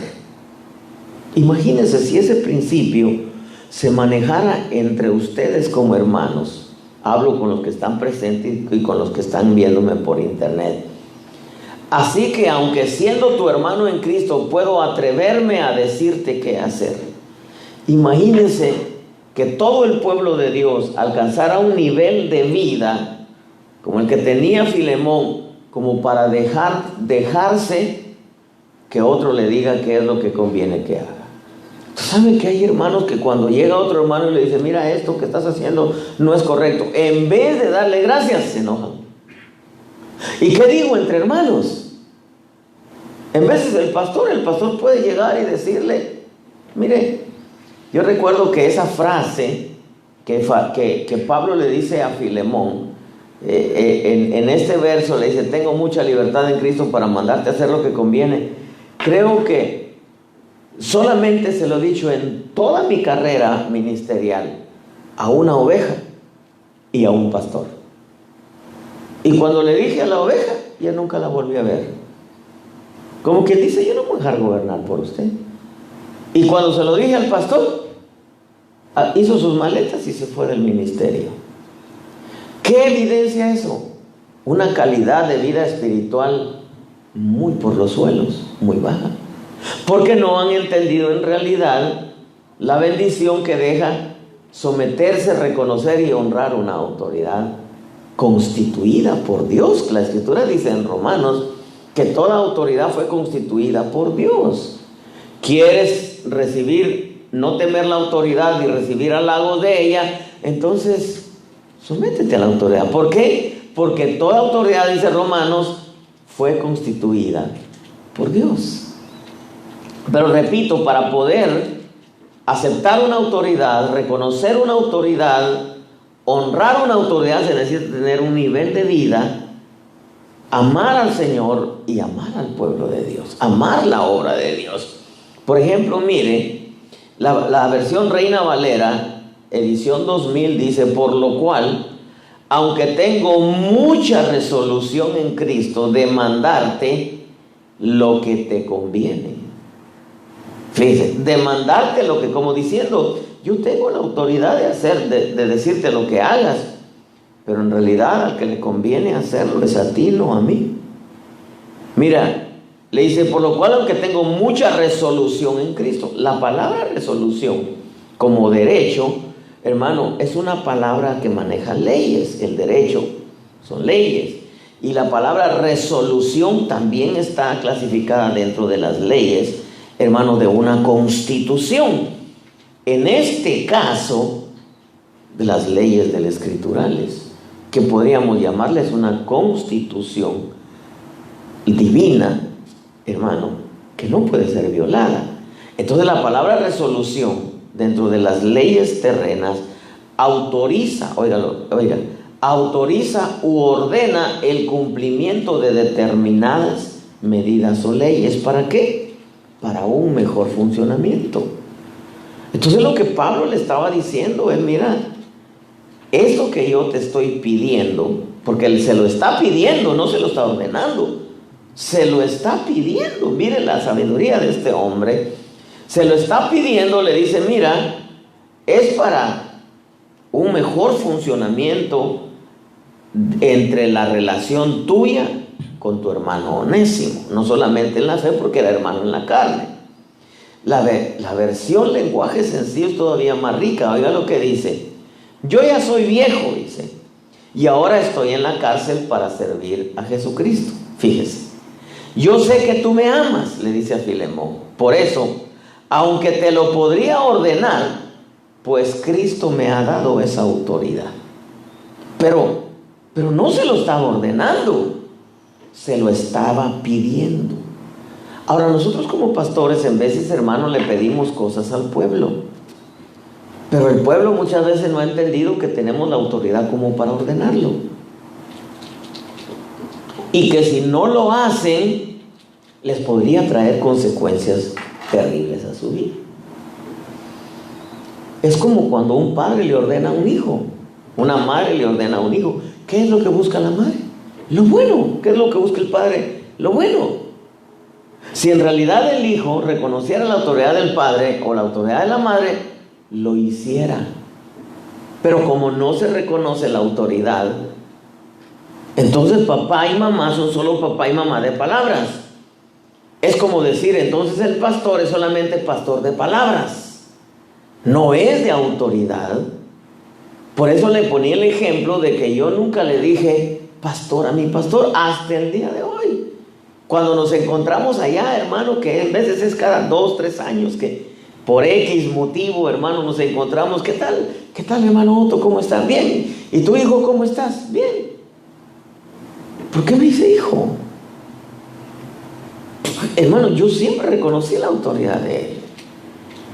Imagínense si ese principio se manejara entre ustedes como hermanos. Hablo con los que están presentes y con los que están viéndome por internet. Así que aunque siendo tu hermano en Cristo, puedo atreverme a decirte qué hacer. Imagínense que todo el pueblo de Dios alcanzara un nivel de vida como el que tenía Filemón, como para dejarse que otro le diga qué es lo que conviene que haga. ¿Saben que hay hermanos que cuando llega otro hermano y le dice: mira, esto que estás haciendo no es correcto, en vez de darle gracias, se enojan? ¿Y qué digo entre hermanos? En veces el pastor puede llegar y decirle: mire, yo recuerdo que esa frase que Pablo le dice a Filemón, en este verso le dice: tengo mucha libertad en Cristo para mandarte a hacer lo que conviene. Creo que solamente se lo he dicho en toda mi carrera ministerial a una oveja y a un pastor. Y cuando le dije a la oveja, ya nunca la volví a ver. Como quien dice: yo no me voy a dejar gobernar por usted. Y cuando se lo dije al pastor, hizo sus maletas y se fue del ministerio. ¿Qué evidencia eso? Una calidad de vida espiritual muy por los suelos, muy baja. Porque no han entendido en realidad la bendición que deja someterse, reconocer y honrar una autoridad constituida por Dios. La Escritura dice en Romanos que toda autoridad fue constituida por Dios. ¿Quieres recibir, no temer la autoridad y recibir halagos de ella? Entonces, sométete a la autoridad. ¿Por qué? Porque toda autoridad, dice Romanos, fue constituida por Dios. Pero repito, para poder aceptar una autoridad, reconocer una autoridad, honrar una autoridad, se necesita tener un nivel de vida, amar al Señor y amar al pueblo de Dios, amar la obra de Dios. Por ejemplo, mire, la versión Reina Valera, edición 2000, dice: por lo cual, aunque tengo mucha resolución en Cristo de mandarte lo que te conviene. Fíjese, demandarte lo que, como diciendo: yo tengo la autoridad de decirte lo que hagas, pero en realidad al que le conviene hacerlo es a ti, no a mí. Mira, Le dice, por lo cual, aunque tengo mucha resolución en Cristo. La palabra resolución, como derecho, hermano, es una palabra que maneja leyes. El derecho son leyes. Y la palabra resolución también está clasificada dentro de las leyes, hermano, de una constitución. En este caso, de las leyes del escriturales, que podríamos llamarles una constitución divina, hermano, que no puede ser violada. Entonces la palabra resolución dentro de las leyes terrenas autoriza, autoriza u ordena el cumplimiento de determinadas medidas o leyes. ¿Para qué? Para un mejor funcionamiento. Entonces lo que Pablo le estaba diciendo es, mira, esto que yo te estoy pidiendo, porque él se lo está pidiendo, no se lo está ordenando, se lo está pidiendo. Mire la sabiduría de este hombre. Se lo está pidiendo, le dice, mira, es para un mejor funcionamiento entre la relación tuya con tu hermano Onésimo, no solamente en la fe, porque era hermano en la carne. La versión lenguaje sencillo es todavía más rica. Oiga lo que dice: yo ya soy viejo, dice, y ahora estoy en la cárcel para servir a Jesucristo. Fíjese, yo sé que tú me amas, le dice a Filemón, por eso, aunque te lo podría ordenar, pues Cristo me ha dado esa autoridad. Pero no se lo estaba ordenando, se lo estaba pidiendo. Ahora, nosotros como pastores, en veces, hermanos, le pedimos cosas al pueblo, pero el pueblo muchas veces no ha entendido que tenemos la autoridad como para ordenarlo, y que si no lo hacen, les podría traer consecuencias terribles a su vida. Es como cuando un padre le ordena a un hijo, una madre le ordena a un hijo. ¿Qué es lo que busca la madre? Lo bueno. ¿Qué es lo que busca el padre? Lo bueno. Si en realidad el hijo reconociera la autoridad del padre o la autoridad de la madre, lo hiciera. Pero como no se reconoce la autoridad, entonces papá y mamá son solo papá y mamá de palabras. Es como decir, entonces el pastor es solamente pastor de palabras, no es de autoridad. Por eso le ponía el ejemplo de que yo nunca le dije pastor a mi pastor hasta el día de hoy. Cuando nos encontramos allá, hermano, que a veces es cada 2, 3 años que por X motivo, hermano, nos encontramos. ¿Qué tal? ¿Qué tal, hermano Otto? ¿Cómo estás? Bien. ¿Y tu hijo cómo estás? Bien. ¿Por qué me dice hijo? Hermano, yo siempre reconocí la autoridad de él.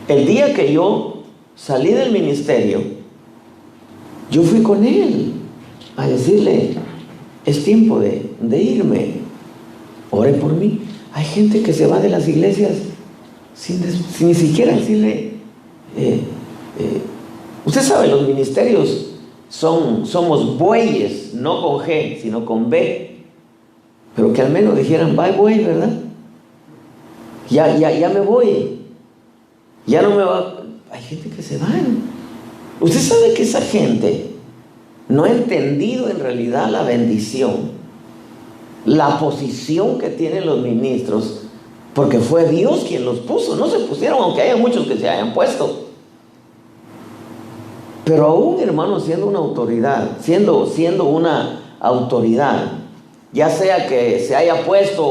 El día que yo salí del ministerio, yo fui con él a decirle, es tiempo de irme, ore por mí. Hay gente que se va de las iglesias sin ni siquiera decirle, usted sabe, los ministerios somos bueyes, no con G, sino con B, pero que al menos dijeran, bye buey, ¿verdad? Ya me voy, ya no me va. Hay gente que se va. Usted sabe que esa gente no ha entendido en realidad la bendición, la posición que tienen los ministros, porque fue Dios quien los puso. No se pusieron, aunque haya muchos que se hayan puesto. Pero aún, hermano, siendo una autoridad, siendo una autoridad, ya sea que se haya puesto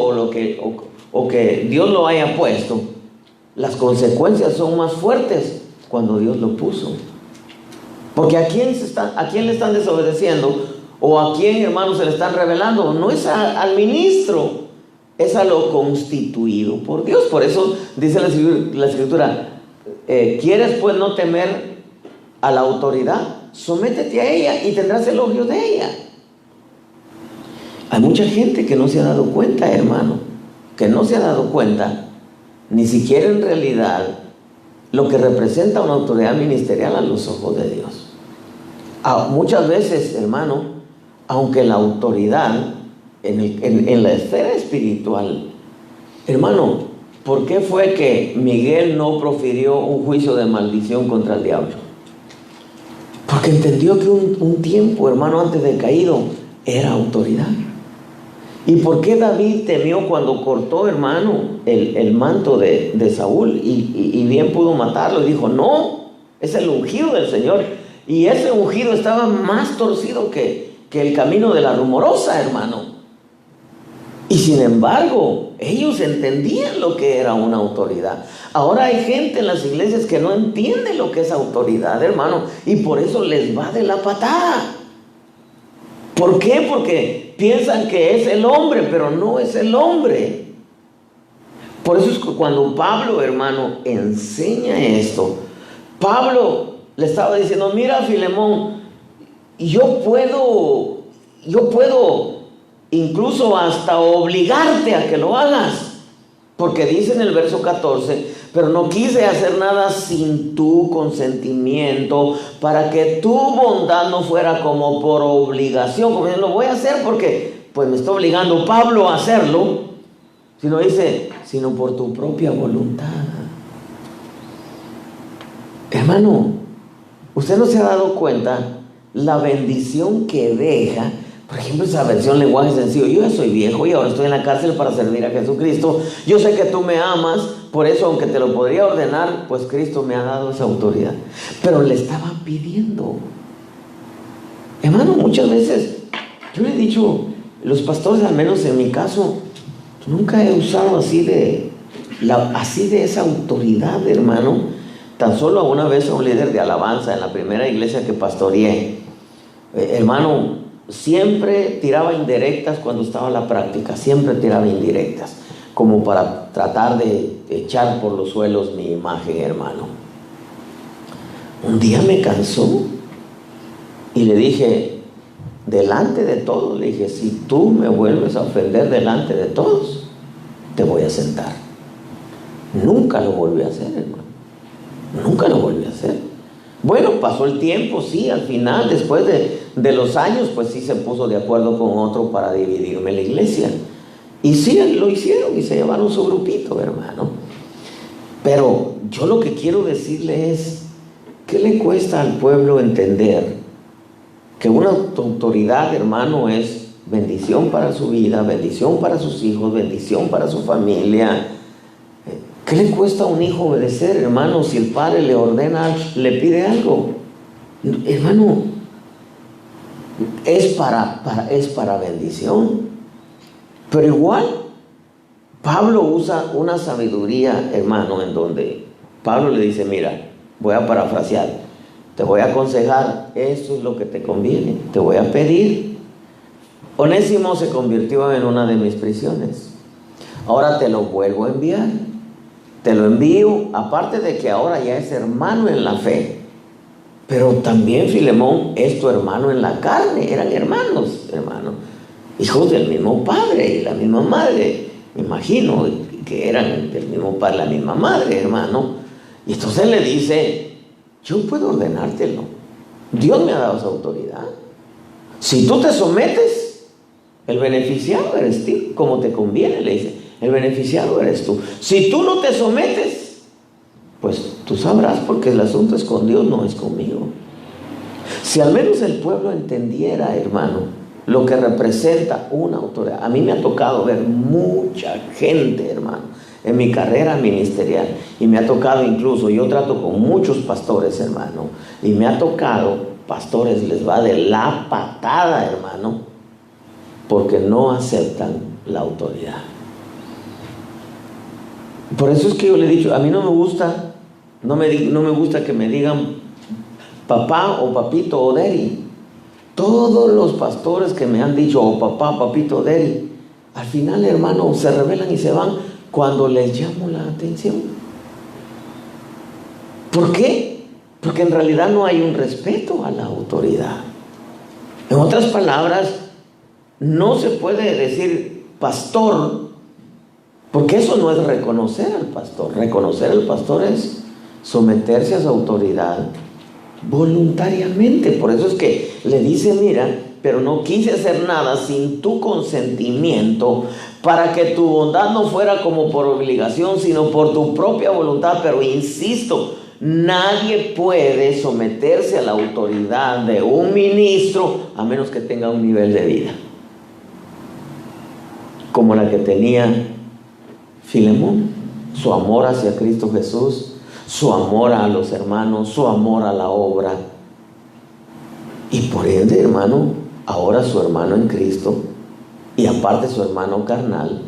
o que Dios lo haya puesto, las consecuencias son más fuertes cuando Dios lo puso. Porque ¿a quién le están desobedeciendo? ¿O a quién, hermano, se le están revelando? No es al ministro, es a lo constituido por Dios. Por eso dice la Escritura, ¿quieres pues no temer a la autoridad? Sométete a ella y tendrás elogio de ella. Hay mucha gente que no se ha dado cuenta, hermano, que no se ha dado cuenta, ni siquiera en realidad, lo que representa una autoridad ministerial a los ojos de Dios. Muchas veces, hermano, aunque la autoridad en la esfera espiritual, hermano, ¿por qué fue que Miguel no profirió un juicio de maldición contra el diablo? Porque entendió que un tiempo, hermano, antes del caído, era autoridad. ¿Y por qué David temió cuando cortó, hermano, el manto de Saúl y bien pudo matarlo? Y dijo, no, es el ungido del Señor. Y ese ungido estaba más torcido que el camino de la rumorosa, hermano. Y sin embargo, ellos entendían lo que era una autoridad. Ahora hay gente en las iglesias que no entiende lo que es autoridad, hermano, y por eso les va de la patada. ¿Por qué? Porque piensan que es el hombre, pero no es el hombre. Por eso es que cuando Pablo, hermano, enseña esto, Pablo le estaba diciendo, mira, Filemón, yo puedo incluso hasta obligarte a que lo hagas. Porque dice en el verso 14, pero no quise hacer nada sin tu consentimiento, para que tu bondad no fuera como por obligación, como yo lo voy a hacer porque pues me está obligando Pablo a hacerlo, sino dice, sino por tu propia voluntad. Hermano, usted no se ha dado cuenta la bendición que deja. Por ejemplo, esa versión lenguaje sencillo. Yo ya soy viejo y ahora estoy en la cárcel para servir a Jesucristo. Yo sé que tú me amas, por eso aunque te lo podría ordenar, pues Cristo me ha dado esa autoridad. Pero le estaba pidiendo. Hermano, muchas veces yo le he dicho, los pastores, al menos en mi caso, nunca he usado así de esa autoridad, hermano. Tan solo una vez a un líder de alabanza en la primera iglesia que pastoreé, hermano, siempre tiraba indirectas cuando estaba en la práctica, siempre tiraba indirectas, como para tratar de echar por los suelos mi imagen, hermano. Un día me cansó y le dije, delante de todos, le dije, si tú me vuelves a ofender delante de todos, te voy a sentar. Nunca lo volví a hacer, hermano. Nunca lo volví a hacer. Bueno, pasó el tiempo, sí, al final, después de los años, pues sí se puso de acuerdo con otro para dividirme la iglesia. Y sí, lo hicieron y se llevaron su grupito, hermano. Pero yo lo que quiero decirle es, ¿qué le cuesta al pueblo entender que una autoridad, hermano, es bendición para su vida, bendición para sus hijos, bendición para su familia? ¿Qué le cuesta a un hijo obedecer, hermano, si el padre le ordena, le pide algo? Hermano, es para bendición. Pero igual, Pablo usa una sabiduría, hermano, en donde Pablo le dice, mira, voy a parafrasear, te voy a aconsejar, esto es lo que te conviene, te voy a pedir. Onésimo se convirtió en una de mis prisiones. Ahora te lo vuelvo a enviar. Te lo envío, aparte de que ahora ya es hermano en la fe, pero también Filemón es tu hermano en la carne. Eran hermanos, hermano, hijos del mismo padre y la misma madre. Me imagino que eran del mismo padre, la misma madre, hermano. Y entonces le dice, yo puedo ordenártelo. Dios me ha dado esa autoridad. Si tú te sometes, el beneficiado eres tú, como te conviene, le dice. El beneficiado eres tú. Si tú no te sometes, pues tú sabrás, porque el asunto es con Dios, no es conmigo. Si al menos el pueblo entendiera, hermano, lo que representa una autoridad. A mí me ha tocado ver mucha gente, hermano, en mi carrera ministerial, y me ha tocado incluso, yo trato con muchos pastores, hermano, y me ha tocado, pastores les va de la patada, hermano, porque no aceptan la autoridad. Por eso es que yo le he dicho, a mí no me gusta que me digan papá o papito o daddy. Todos los pastores que me han dicho o papá, papito o daddy, al final, hermano, se rebelan y se van cuando les llamo la atención. ¿Por qué? Porque en realidad no hay un respeto a la autoridad. En otras palabras, no se puede decir pastor, porque eso no es reconocer al pastor. Reconocer al pastor es someterse a su autoridad voluntariamente. Por eso es que le dice, mira, pero no quise hacer nada sin tu consentimiento, para que tu bondad no fuera como por obligación, sino por tu propia voluntad. Pero insisto, nadie puede someterse a la autoridad de un ministro a menos que tenga un nivel de vida. como la que tenía Filemón, su amor hacia Cristo Jesús, su amor a los hermanos, su amor a la obra. Y por ende, hermano, ahora su hermano en Cristo, y aparte su hermano carnal.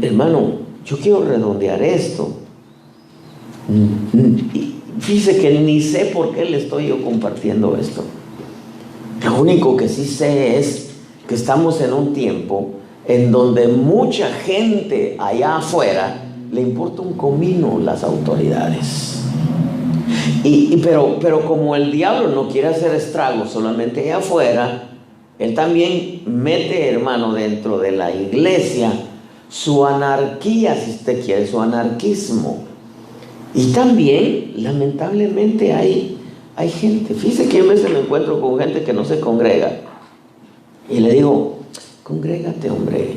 Hermano, yo quiero redondear esto. Fíjese que ni sé por qué le estoy yo compartiendo esto. Lo único que sí sé es que estamos en un tiempo en donde mucha gente allá afuera le importa un comino las autoridades. Pero como el diablo no quiere hacer estragos solamente allá afuera, él también mete, hermano, dentro de la iglesia su anarquía, si usted quiere, su anarquismo. Y también, lamentablemente, hay gente. Fíjese que yo a veces me encuentro con gente que no se congrega. Y le digo, congrégate, hombre.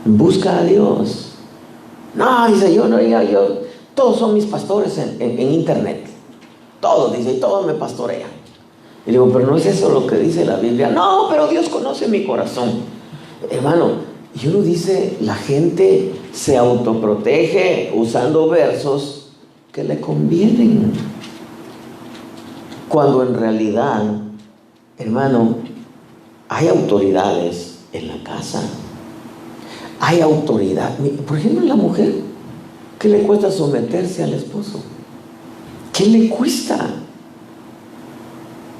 Busca a Dios. No, dice, yo todos son mis pastores en internet. Todos, dice, y todos me pastorean. Y digo, pero no es eso lo que dice la Biblia. No, pero Dios conoce mi corazón. Hermano, y uno dice, la gente se autoprotege usando versos que le convienen. Cuando en realidad, hermano, hay autoridades en la casa. Hay autoridad. Por ejemplo, la mujer, ¿qué le cuesta someterse al esposo? ¿Qué le cuesta?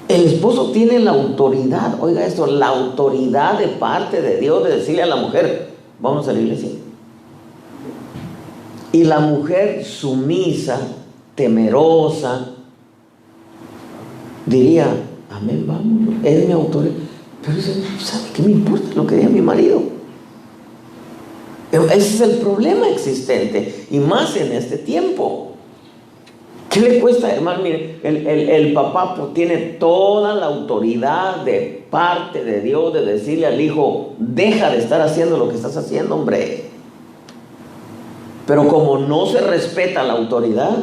El esposo tiene la autoridad, oiga esto, la autoridad de parte de Dios de decirle a la mujer, vamos a la iglesia. Y la mujer sumisa, temerosa, diría, amén, vamos, es mi autoridad. Pero dice, ¿sabe qué me importa lo que diga mi marido? Ese es el problema existente, y más en este tiempo. ¿Qué le cuesta, hermano? Mire, el papá tiene toda la autoridad de parte de Dios de decirle al hijo, deja de estar haciendo lo que estás haciendo, hombre. Pero como no se respeta la autoridad,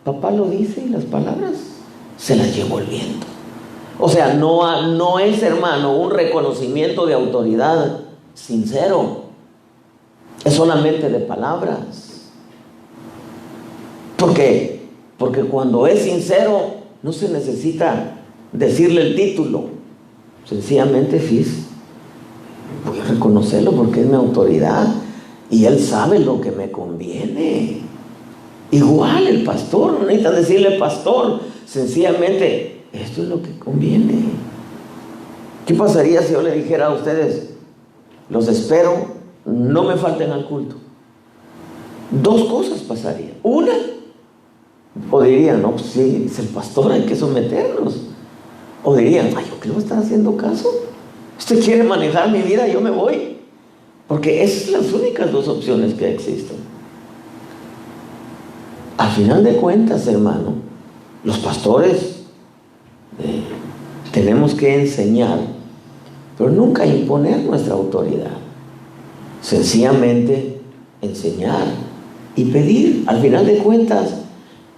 papá lo dice y las palabras se las llevó el viento. O sea, no es, hermano, un reconocimiento de autoridad sincero. Es solamente de palabras. Porque cuando es sincero, no se necesita decirle el título. Sencillamente, voy a reconocerlo porque es mi autoridad y él sabe lo que me conviene. Igual el pastor, no necesita decirle pastor, sencillamente, esto es lo que conviene. ¿Qué pasaría si yo le dijera a ustedes, los espero, no me falten al culto? Dos cosas pasarían. Una, o dirían, no, pues sí, es el pastor, hay que someternos. O dirían, ay, ¿yo qué le voy a estar haciendo caso? Usted quiere manejar mi vida, yo me voy. Porque esas son las únicas dos opciones que existen. Al final de cuentas, hermano, los pastores tenemos que enseñar, pero nunca imponer nuestra autoridad. Sencillamente enseñar y pedir. Al final de cuentas,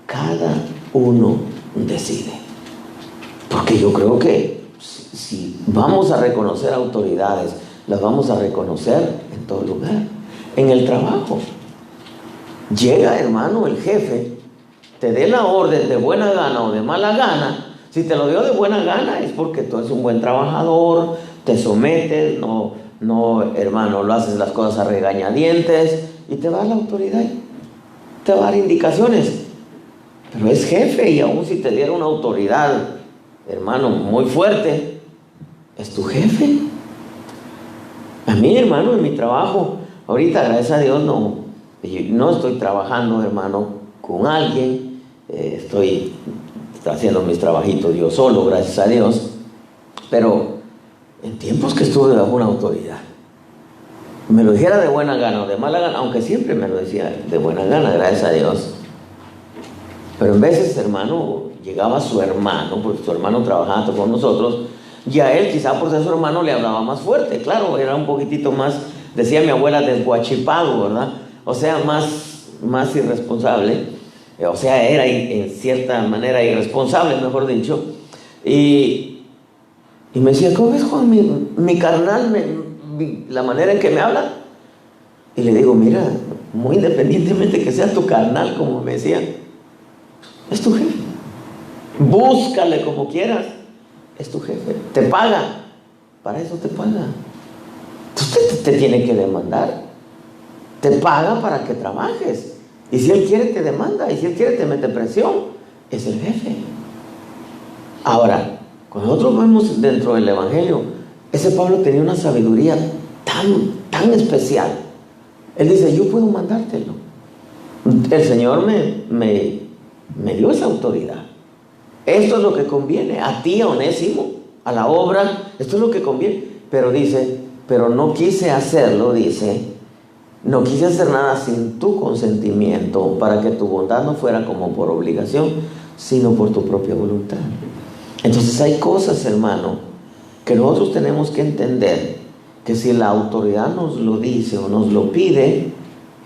cada uno decide. Porque yo creo que si vamos a reconocer autoridades, las vamos a reconocer en todo lugar. En el trabajo. Llega, hermano, el jefe, te dé la orden de buena gana o de mala gana. Si te lo dio de buena gana es porque tú eres un buen trabajador, te sometes, no, hermano, lo haces las cosas a regañadientes y te va a dar la autoridad, te va a dar indicaciones. Pero es jefe y aún si te diera una autoridad, hermano, muy fuerte, es tu jefe. A mí, hermano, en mi trabajo, ahorita, gracias a Dios, no estoy trabajando, hermano, con alguien. Estoy haciendo mis trabajitos yo solo, gracias a Dios. Pero en tiempos que estuve bajo una autoridad, me lo dijera de buena gana o de mala gana, aunque siempre me lo decía de buena gana, gracias a Dios. Pero en veces, hermano, llegaba su hermano, porque su hermano trabajaba con nosotros, y a él, quizá por ser su hermano, le hablaba más fuerte. Claro, era un poquitito más, decía mi abuela, desguachipado, ¿verdad? O sea, más irresponsable. O sea, era en cierta manera irresponsable, mejor dicho. Y me decía, ¿cómo ves, Juan? Mi carnal la manera en que me habla. Y le digo, mira, muy independientemente que sea tu carnal, como me decía, es tu jefe. Búscale como quieras, es tu jefe. Te paga, para eso te paga. Entonces te tiene que demandar. Te paga para que trabajes. Y si él quiere te demanda, y si él quiere te mete presión. Es el jefe. Ahora, cuando nosotros vemos dentro del Evangelio, ese Pablo tenía una sabiduría tan especial. Él dice, yo puedo mandártelo. El Señor me dio esa autoridad. Esto es lo que conviene. A ti, a Onésimo, a la obra, esto es lo que conviene. Pero dice, pero no quise hacerlo, dice, no quise hacer nada sin tu consentimiento, para que tu bondad no fuera como por obligación, sino por tu propia voluntad. Entonces hay cosas, hermano, que nosotros tenemos que entender, que si la autoridad nos lo dice o nos lo pide,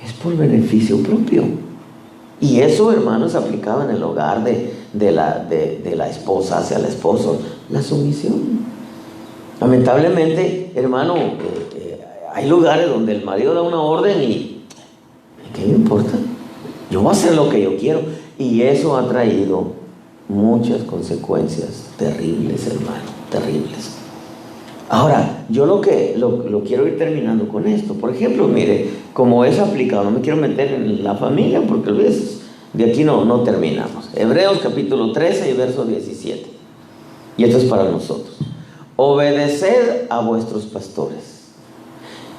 es por beneficio propio. Y eso, hermano, es aplicado en el hogar de la esposa hacia el esposo, la sumisión. Lamentablemente, hermano, hay lugares donde el marido da una orden y ¿qué me importa? Yo voy a hacer lo que yo quiero. Y eso ha traído muchas consecuencias terribles, hermano, terribles. Ahora, yo lo quiero ir terminando con esto. Por ejemplo, mire, como es aplicado, no me quiero meter en la familia porque de aquí no terminamos. Hebreos capítulo 13 y verso 17. Y esto es para nosotros. Obedeced a vuestros pastores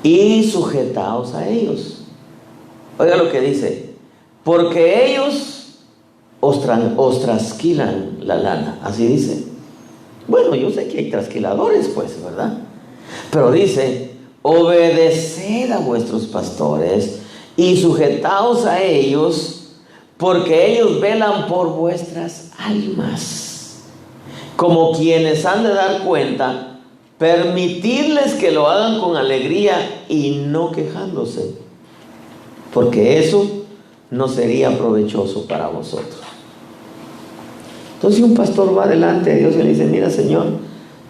y sujetaos a ellos. Oiga lo que dice, porque ellos os trasquilan la lana. Así dice. Bueno, yo sé que hay trasquiladores, pues, ¿verdad? Pero dice, obedeced a vuestros pastores y sujetaos a ellos, porque ellos velan por vuestras almas, como quienes han de dar cuenta. Permitidles que lo hagan con alegría y no quejándose, porque eso no sería provechoso para vosotros. Entonces, si un pastor va delante de Dios y le dice, mira, Señor,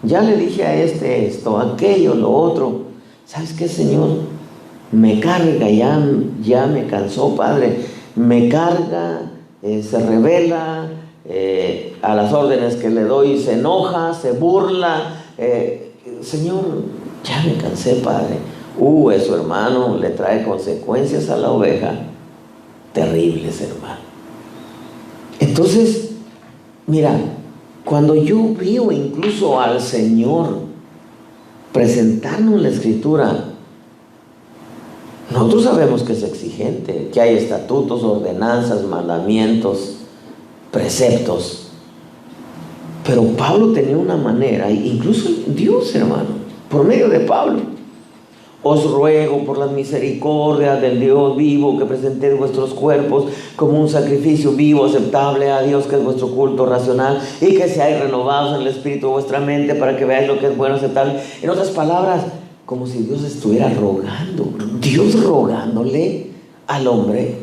ya le dije a esto, aquello, lo otro, ¿sabes qué, Señor? Me carga, ya me cansó, Padre, me carga, se revela a las órdenes que le doy, se enoja, se burla, Señor, ya me cansé, Padre. Eso, hermano, le trae consecuencias a la oveja terribles, hermano. Entonces, mira, cuando yo veo incluso al Señor presentarnos la Escritura, nosotros sabemos que es exigente, que hay estatutos, ordenanzas, mandamientos, preceptos. Pero Pablo tenía una manera, incluso Dios, hermano, por medio de Pablo: os ruego por las misericordias del Dios vivo que presentéis vuestros cuerpos como un sacrificio vivo, aceptable a Dios, que es vuestro culto racional, y que seáis renovados en el espíritu de vuestra mente, para que veáis lo que es bueno, aceptable. En otras palabras, como si Dios estuviera rogando, Dios rogándole al hombre,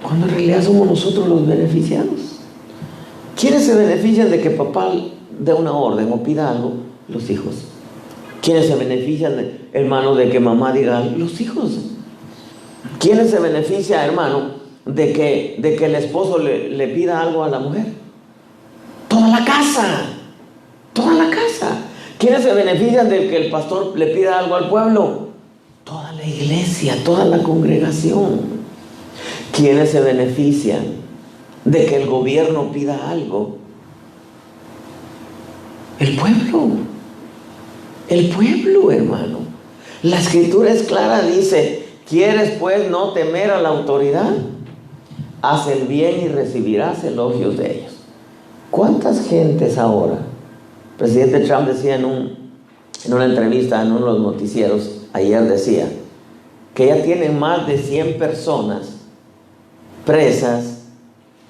cuando en realidad somos nosotros los beneficiados. ¿Quiénes se benefician de que papá dé una orden o pida algo? Los hijos. ¿Quiénes se benefician, hermano, de que mamá diga? Los hijos. ¿Quiénes se benefician, hermano, de que el esposo le pida algo a la mujer? Toda la casa. Toda la casa. ¿Quiénes se benefician de que el pastor le pida algo al pueblo? Toda la iglesia, toda la congregación. ¿Quiénes se benefician de que el gobierno pida algo? El pueblo. El pueblo, hermano. La Escritura es clara, dice: ¿quieres pues no temer a la autoridad? Haz el bien y recibirás elogios de ellos. ¿Cuántas gentes ahora? El presidente Trump decía en una entrevista en uno de los noticieros ayer, decía que ya tienen más de 100 personas presas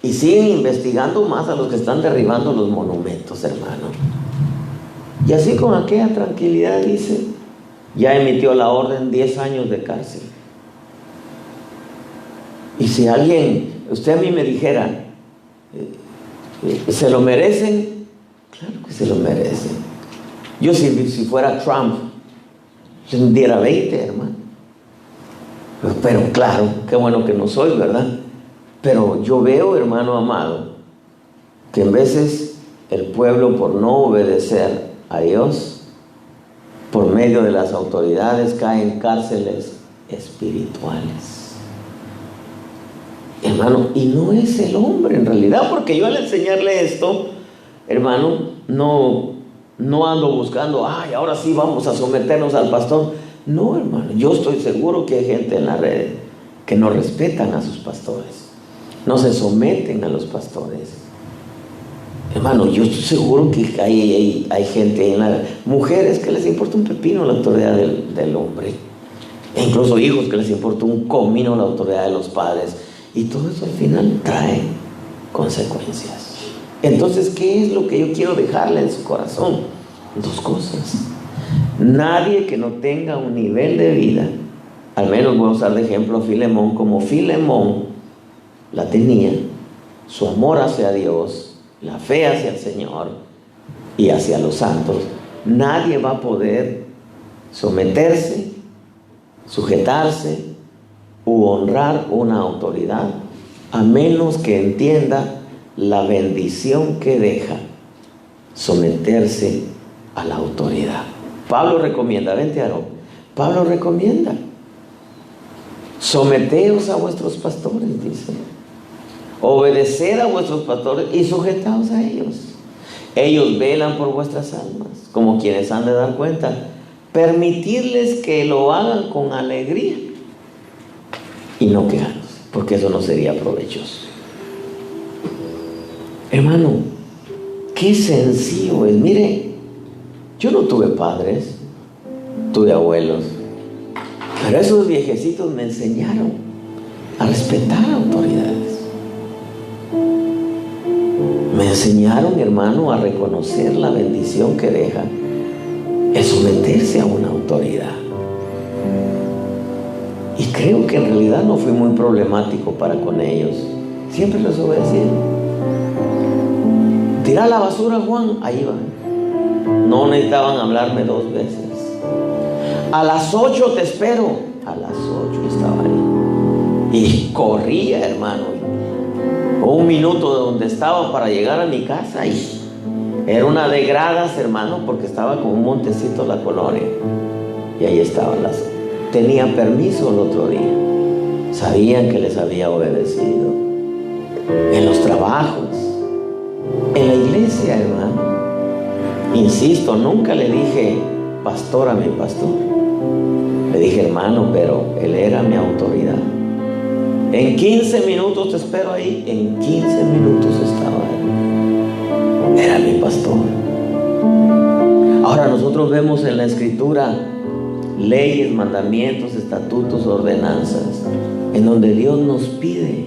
y siguen investigando más a los que están derribando los monumentos, hermano. Y así, con aquella tranquilidad, dice, ya emitió la orden, 10 años de cárcel. Y si usted a mí me dijera, ¿se lo merecen? Claro que se lo merecen. Yo si fuera Trump, les diera 20, hermano. Pero claro, qué bueno que no soy, ¿verdad? Pero yo veo, hermano amado, que en veces el pueblo, por no obedecer a Dios, por medio de las autoridades, cae en cárceles espirituales. Hermano, y no es el hombre en realidad, porque yo al enseñarle esto, hermano, no ando buscando, ay, ahora sí vamos a someternos al pastor. No, hermano, yo estoy seguro que hay gente en la red que no respetan a sus pastores, no se someten a los pastores. Hermano, yo estoy seguro que hay gente en la mujeres que les importa un pepino la autoridad del hombre, e incluso hijos que les importa un comino la autoridad de los padres, y todo eso al final trae consecuencias. Entonces, ¿qué es lo que yo quiero dejarle en su corazón? 2 cosas. Nadie que no tenga un nivel de vida, al menos voy a usar de ejemplo a Filemón, como Filemón la tenía, su amor hacia Dios, la fe hacia el Señor y hacia los santos, nadie va a poder someterse, sujetarse u honrar una autoridad a menos que entienda la bendición que deja someterse a la autoridad. Pablo recomienda, vente Aarón, Pablo recomienda, someteos a vuestros pastores, dice, obedecer a vuestros pastores y sujetaos a ellos. Ellos velan por vuestras almas, como quienes han de dar cuenta. Permitirles que lo hagan con alegría y no quejándose, porque eso no sería provechoso. Hermano, qué sencillo es. Mire, yo no tuve padres, tuve abuelos, pero esos viejecitos me enseñaron a respetar autoridades. Me enseñaron, hermano, a reconocer la bendición que deja el someterse a una autoridad. Y creo que en realidad no fui muy problemático para con ellos. Siempre les obedecí. Tira la basura, Juan, ahí van. No necesitaban hablarme 2 veces. A las 8 te espero. A las 8 estaba ahí. Y corría, hermano. 1 minuto de donde estaba para llegar a mi casa. Y era una de gradas, hermano, porque estaba como un montecito la colonia. Y ahí estaban las... Tenía permiso el otro día. Sabían que les había obedecido. En los trabajos, en la iglesia, hermano. Insisto, nunca le dije pastor a mi pastor. Le dije hermano, pero él era mi autoridad. En 15 minutos te espero ahí. En 15 minutos estaba él. Era mi pastor. Ahora nosotros vemos en la escritura leyes, mandamientos, estatutos, ordenanzas, en donde Dios nos pide.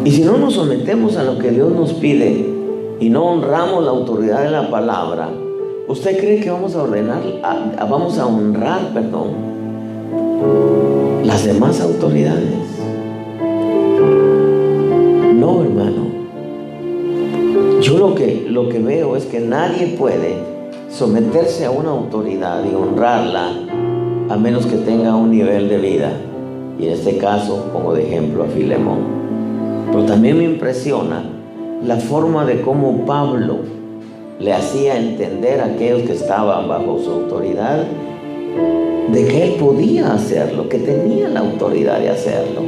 Y si no nos sometemos a lo que Dios nos pide y no honramos la autoridad de la palabra, ¿usted cree que vamos a honrar las demás autoridades? No, hermano. Yo lo que veo es que nadie puede someterse a una autoridad y honrarla a menos que tenga un nivel de vida. Y en este caso pongo de ejemplo a Filemón. Pero también me impresiona la forma de cómo Pablo le hacía entender a aquellos que estaban bajo su autoridad de que él podía hacerlo, que tenía la autoridad de hacerlo,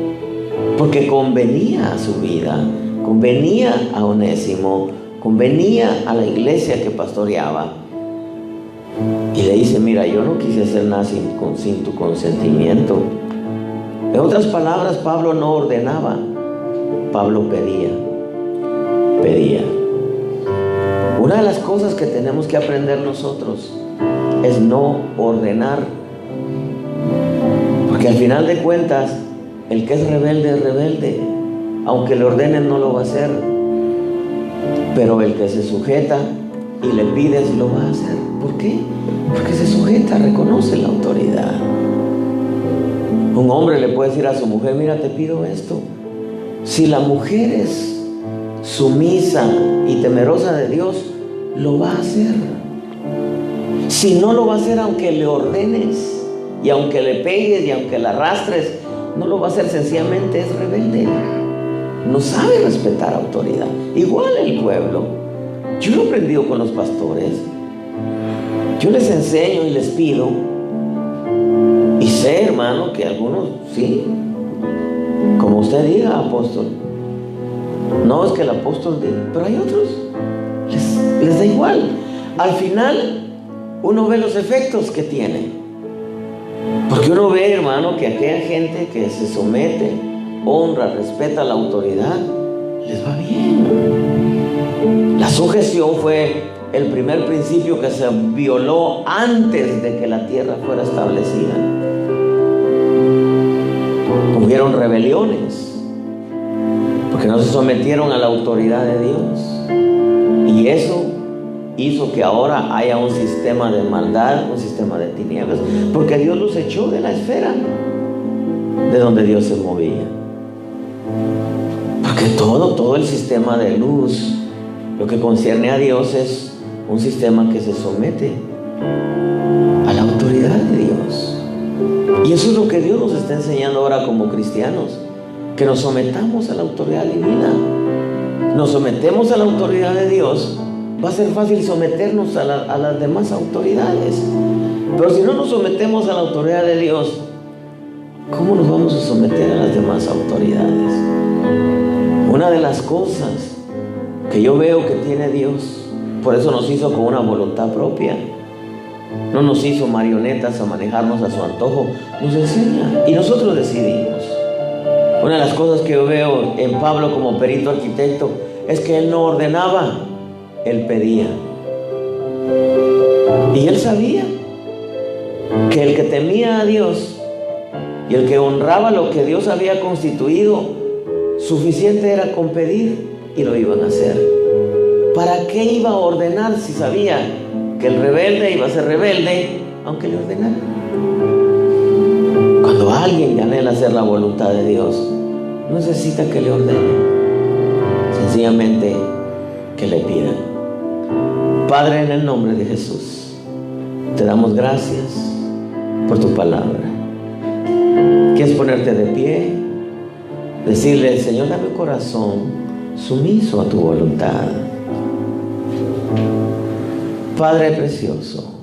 porque convenía a su vida, convenía a Onésimo, convenía a la iglesia que pastoreaba. Y le dice, mira, yo no quise hacer nada sin tu consentimiento. En otras palabras, Pablo no ordenaba, Pablo pedía. Una de las cosas que tenemos que aprender nosotros es no ordenar, porque al final de cuentas el que es rebelde, aunque le ordenen no lo va a hacer, pero el que se sujeta y le pides lo va a hacer. ¿Por qué? Porque se sujeta, reconoce la autoridad. Un hombre le puede decir a su mujer, mira, te pido esto. Si la mujer es sumisa y temerosa de Dios, lo va a hacer. Si no lo va a hacer aunque le ordenes, y aunque le pegues, y aunque la arrastres, no lo va a hacer, sencillamente es rebelde. No sabe respetar autoridad. Igual el pueblo. Yo lo he aprendido con los pastores. Yo les enseño y les pido. Y sé, hermano, que algunos, sí, como usted diga, apóstol. No es que el apóstol diga, pero hay otros, les da igual. Al final, uno ve los efectos que tiene. Porque uno ve, hermano, que aquella gente que se somete, honra, respeta la autoridad, les va bien. La sujeción fue el primer principio que se violó antes de que la tierra fuera establecida. Hubieron rebeliones porque no se sometieron a la autoridad de Dios, y eso hizo que ahora haya un sistema de maldad, un sistema de tinieblas, porque Dios los echó de la esfera de donde Dios se movía. Porque todo el sistema de luz, lo que concierne a Dios, es un sistema que se somete a la autoridad de Dios. Y eso es lo que Dios nos está enseñando ahora como cristianos, que nos sometamos a la autoridad divina. Nos sometemos a la autoridad de Dios, va a ser fácil someternos a las demás autoridades. Pero si no nos sometemos a la autoridad de Dios, ¿cómo nos vamos a someter a las demás autoridades? Una de las cosas que yo veo que tiene Dios, por eso nos hizo con una voluntad propia. No nos hizo marionetas a manejarnos a su antojo, nos enseña y nosotros decidimos. Una de las cosas que yo veo en Pablo como perito arquitecto es que él no ordenaba, él pedía. Y él sabía que el que temía a Dios y el que honraba lo que Dios había constituido, suficiente era con pedir y lo iban a hacer. ¿Para qué iba a ordenar si sabía que el rebelde iba a ser rebelde aunque le ordenara? Cuando alguien anhela hacer la voluntad de Dios, no necesita que le ordene, sencillamente que le pida. Padre, en el nombre de Jesús, te damos gracias por tu palabra. ¿Quieres ponerte de pie? Decirle: Señor, dame un corazón sumiso a tu voluntad. Padre precioso,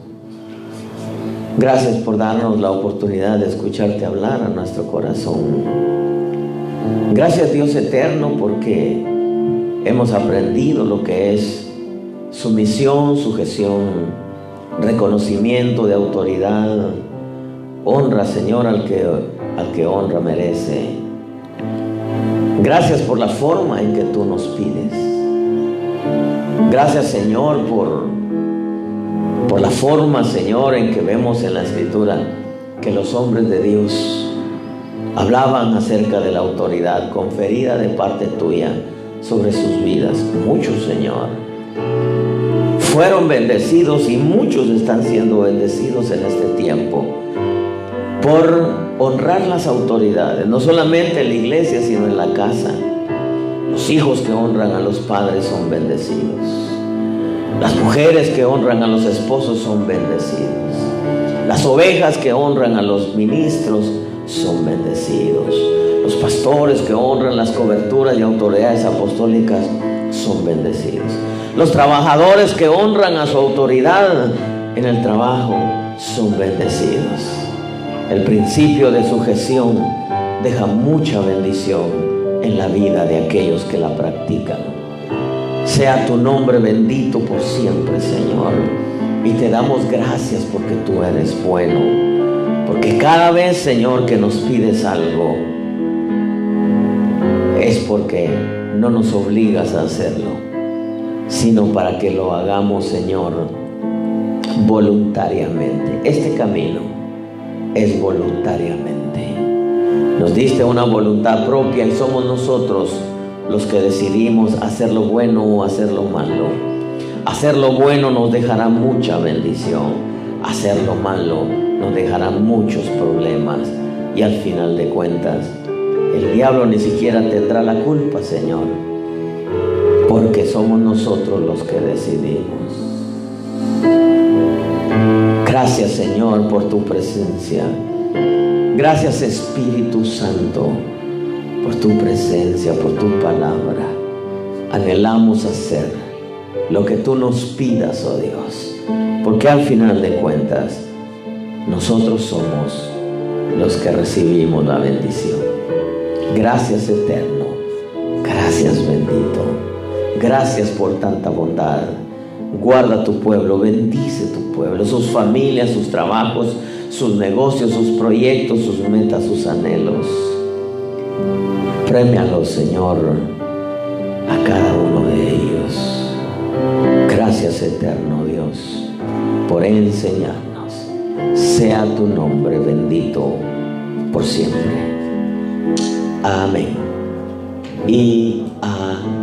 gracias por darnos la oportunidad de escucharte hablar a nuestro corazón. Gracias, Dios eterno, porque hemos aprendido lo que es sumisión, sujeción, reconocimiento de autoridad. Honra, Señor, al que honra merece. Gracias por la forma en que tú nos pides. Gracias, Señor, por la forma, Señor, en que vemos en la Escritura que los hombres de Dios hablaban acerca de la autoridad conferida de parte tuya sobre sus vidas. Muchos, Señor, fueron bendecidos y muchos están siendo bendecidos en este tiempo por honrar las autoridades, no solamente en la iglesia, sino en la casa. Los hijos que honran a los padres son bendecidos. Las mujeres que honran a los esposos son bendecidos. Las ovejas que honran a los ministros son bendecidos. Los pastores que honran las coberturas y autoridades apostólicas son bendecidos. Los trabajadores que honran a su autoridad en el trabajo son bendecidos. El principio de sujeción deja mucha bendición en la vida de aquellos que la practican. Sea tu nombre bendito por siempre, Señor. Y te damos gracias porque tú eres bueno. Porque cada vez, Señor, que nos pides algo, es porque no nos obligas a hacerlo, sino para que lo hagamos, Señor, voluntariamente. Este camino es voluntariamente. Nos diste una voluntad propia y somos nosotros los que decidimos hacer lo bueno o hacer lo malo. Hacer lo bueno nos dejará mucha bendición. Hacer lo malo nos dejará muchos problemas. Y al final de cuentas, el diablo ni siquiera tendrá la culpa, Señor, porque somos nosotros los que decidimos. Gracias, Señor, por tu presencia. Gracias, Espíritu Santo, por tu presencia, por tu palabra. Anhelamos hacer lo que tú nos pidas, oh Dios, porque al final de cuentas nosotros somos los que recibimos la bendición. Gracias, eterno. Gracias, bendito. Gracias por tanta bondad. Guarda tu pueblo, bendice tu pueblo, sus familias, sus trabajos, sus negocios, sus proyectos, sus metas, sus anhelos. Premialos, Señor, a cada uno de ellos. Gracias, eterno Dios, por enseñarnos. Sea tu nombre bendito por siempre. Amén y amén.